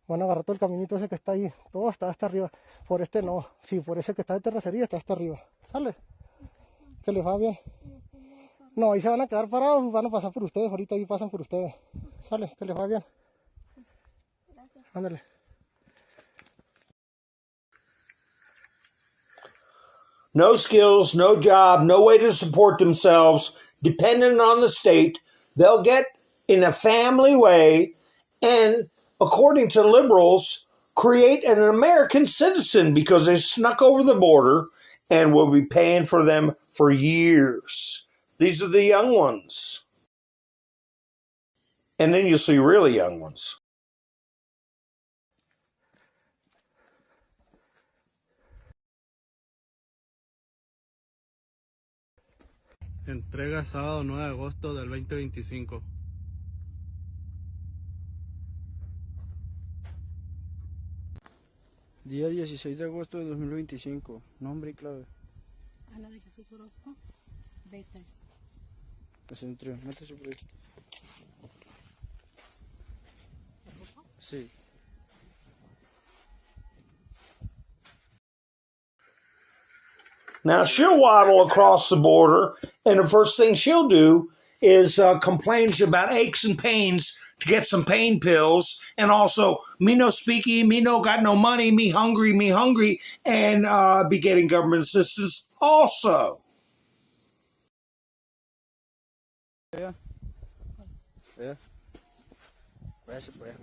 Van a agarrar todo el caminito ese que está ahí. Todo está hasta arriba. Por este no. Sí, por ese que está de terracería está hasta arriba. ¿Sale? Que les va bien. No, ahí se van a quedar parados, van a pasar por ustedes. Ahorita ahí pasan por ustedes. ¿Sale? Que les va bien. Ándale. No skills, no job, no way to support themselves, dependent on the state. They'll get in a family way and, according to liberals, create an American citizen because they snuck over the border and will be paying for them for years. These are the young ones. And then you'll see really young ones. Entrega sábado 9 de agosto del 2025. Día 16 de agosto de 2025. Nombre y clave. Ana de Jesús Orozco, Bates. Pues entre, métese por ahí. Sí. Now, she'll waddle across the border, and the first thing she'll do is complain about aches and pains to get some pain pills, and also, me no speaky, me no got no money, me hungry, and be getting government assistance also. Yeah. Yeah. Váyase para allá.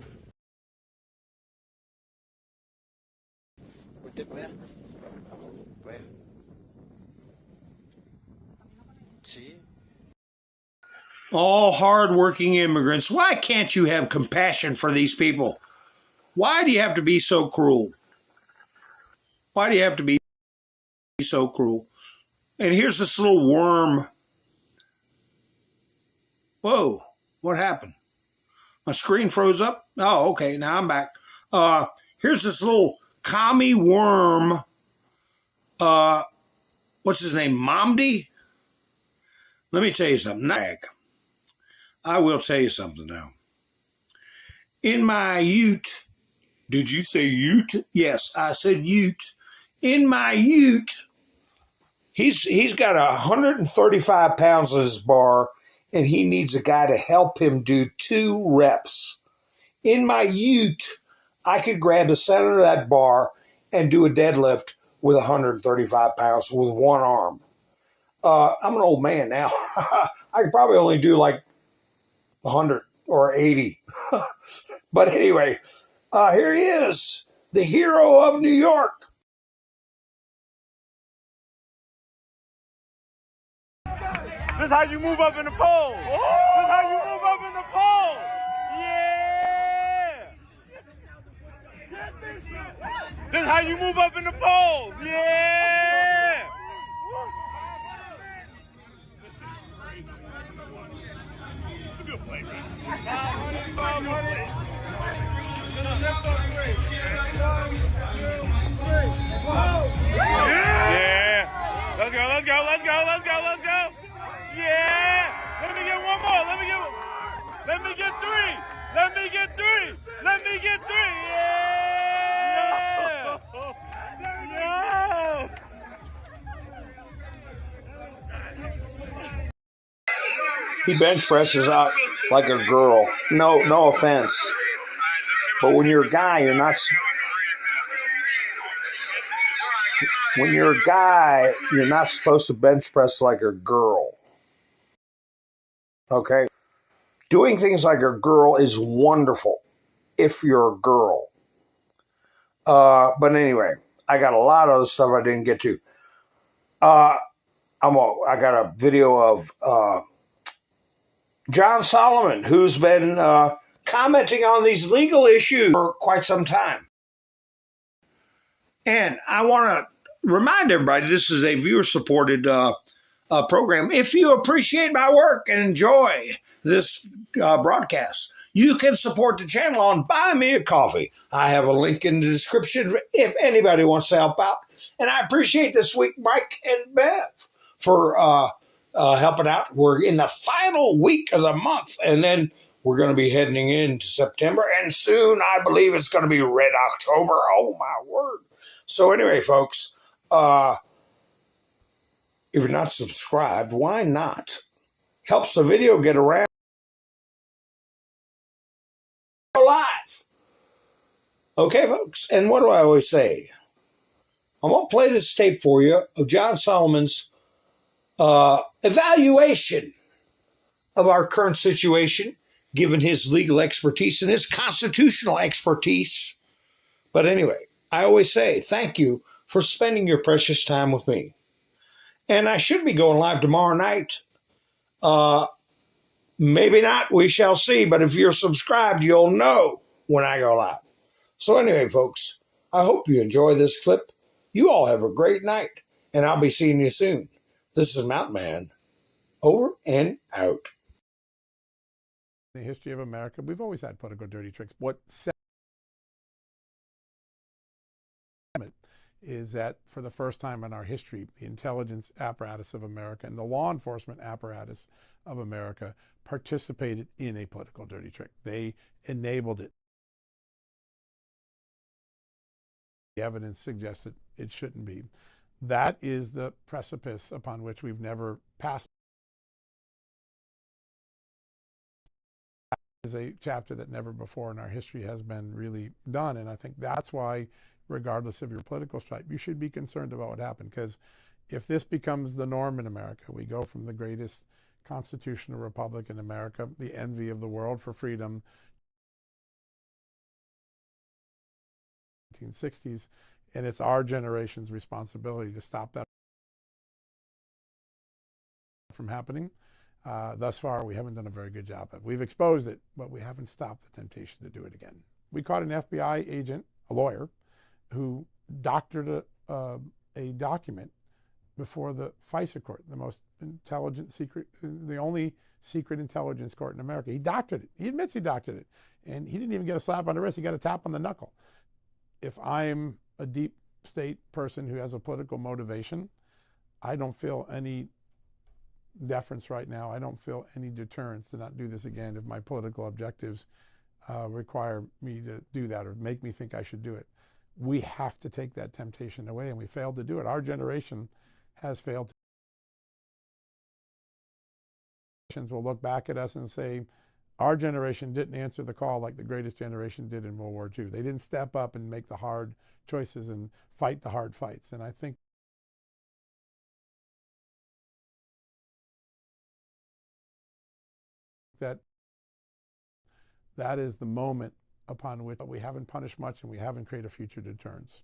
Usted para allá. Para allá. Sí. All hard-working immigrants. Why can't you have compassion for these people? Why do you have to be so cruel? Why do you have to be so cruel? And here's this little worm. Whoa, what happened? My screen froze up? Oh, okay, now I'm back. Here's this little commie worm. What's his name? Mamdi? Let me tell you something. I will tell you something now. In my ute, did you say ute? Yes, I said ute. In my ute, he's got 135 pounds in his bar, and he needs a guy to help him do 2 reps. In my ute, I could grab the center of that bar and do a deadlift with 135 pounds with one arm. I'm an old man now. I could probably only do like 100 or 80. But anyway, here he is, the hero of New York. This is how you move up in the polls. This is how you move up in the polls. Yeah. This is how you move up in the polls. Yeah. Yeah. Let's go, let's go, let's go, let's go, let's go. Yeah. Let me get one more. Let me get 3. Let me get 3. Let me get 3. Yeah. Yeah. He bench presses out like a girl. No offense. But when you're a guy, you're not. When you're a guy, you're not supposed to bench press like a girl. Okay? Doing things like a girl is wonderful if you're a girl. But anyway, I got a lot of other stuff I didn't get to. I got a video of John Solomon, who's been commenting on these legal issues for quite some time. And I want to remind everybody, this is a viewer-supported program. If you appreciate my work and enjoy this broadcast, you can support the channel on Buy Me a Coffee. I have a link in the description if anybody wants to help out. And I appreciate this week Mike and Bev for helping out. We're in the final week of the month, and then we're going to be heading into September, and soon I believe it's going to be Red October. Oh, my word. So anyway, folks, if you're not subscribed, why not? Helps the video get around live. Okay, folks, and what do I always say? I'm going to play this tape for you of John Solomon's evaluation of our current situation, given his legal expertise and his constitutional expertise. But anyway, I always say thank you for spending your precious time with me. And I should be going live tomorrow night. Maybe not, we shall see. But if you're subscribed, you'll know when I go live. So anyway, folks, I hope you enjoy this clip. You all have a great night, and I'll be seeing you soon. This is Mountain Man, Over and out. In the history of America, we've always had political dirty tricks. What is that for the first time in our history, the intelligence apparatus of America and the law enforcement apparatus of America participated in a political dirty trick. They enabled it. The evidence suggested it shouldn't be. That is the precipice upon which we've never passed. Is a chapter that never before in our history has been really done. And I think that's why, regardless of your political stripe, you should be concerned about what happened. Because if this becomes the norm in America, we go from the greatest constitutional republic in America, the envy of the world for freedom, 1960s, and it's our generation's responsibility to stop that from happening. Thus far, we haven't done a very good job of it. We've exposed it, but we haven't stopped the temptation to do it again. We caught an FBI agent, a lawyer, who doctored a document before the FISA court, the most intelligent secret, the only secret intelligence court in America. He doctored it. He admits he doctored it. And he didn't even get a slap on the wrist. He got a tap on the knuckle. If I'm a deep state person who has a political motivation, I don't feel any deference right now. I don't feel any deterrence to not do this again if my political objectives require me to do that or make me think I should do it. We have to take that temptation away, and we failed to do it. Our generation has failed. Will look back at us and say, our generation didn't answer the call like the greatest generation did in World War II. They didn't step up and make the hard choices and fight the hard fights. And I think that is the moment upon which we haven't punished much and we haven't created a future deterrence.